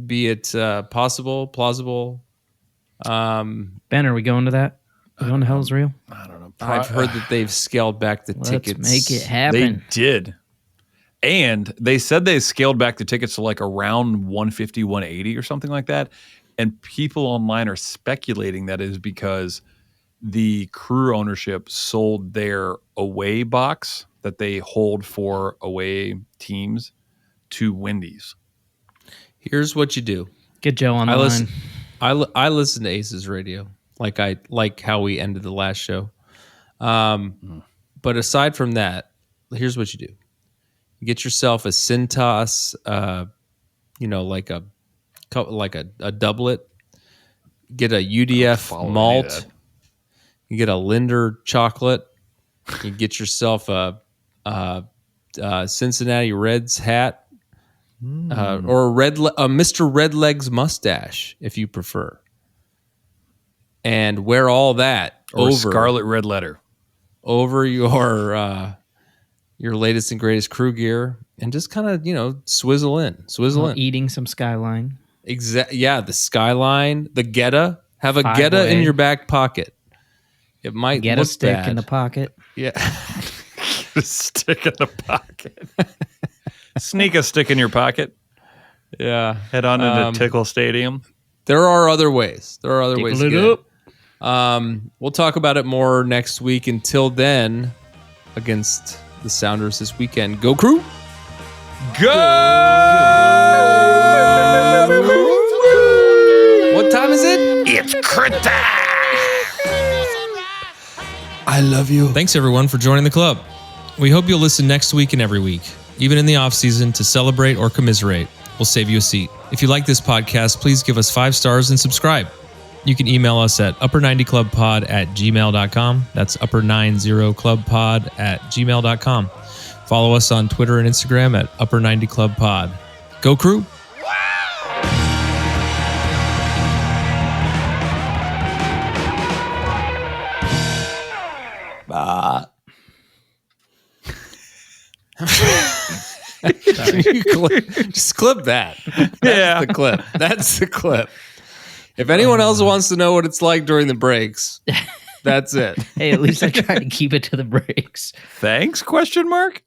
be it possible, plausible. Ben, are we going to that? Are we going to Hell is Real? I don't know. I've heard that they've scaled back the tickets. Let's make it happen. They did. And they said they scaled back the tickets to like around 150, 180 or something like that. And people online are speculating that is because the Crew ownership sold their away box that they hold for away teams to Wendy's. Here's what you do. Get Joe on the line. I listen to Aces Radio, like how we ended the last show. But aside from that, here's what you do: you get yourself a Cintas, like a doublet. Get a UDF malt. You get a Linder chocolate. You get yourself a Cincinnati Reds hat. Or a Mr. Redlegs mustache, if you prefer, and wear all that or scarlet red letter over your latest and greatest Crew gear, and just kind of swizzle in, eating some Skyline. Yeah, the Skyline, the Geta. Have a Geta in your back pocket. It might get look a stick bad. in the pocket. Yeah, get a stick in the pocket. Sneak a stick in your pocket. Yeah. Head on into Tickle Stadium. There are other ways. Ways to get it. We'll talk about it more next week. Until then, against the Sounders this weekend, go Crew! Go! What time is it? It's crit time! I love you. Thanks, everyone, for joining the club. We hope you'll listen next week and every week, even in the off-season, to celebrate or commiserate. We'll save you a seat. If you like this podcast, please give us 5 stars and subscribe. You can email us at upper90clubpod@gmail.com. That's upper90clubpod@gmail.com. Follow us on Twitter and Instagram at upper90clubpod. Go Crew! Just clip that. That's the clip. If anyone else wants to know what it's like during the breaks, that's it. Hey, at least I tried to keep it to the breaks. Thanks? Question mark?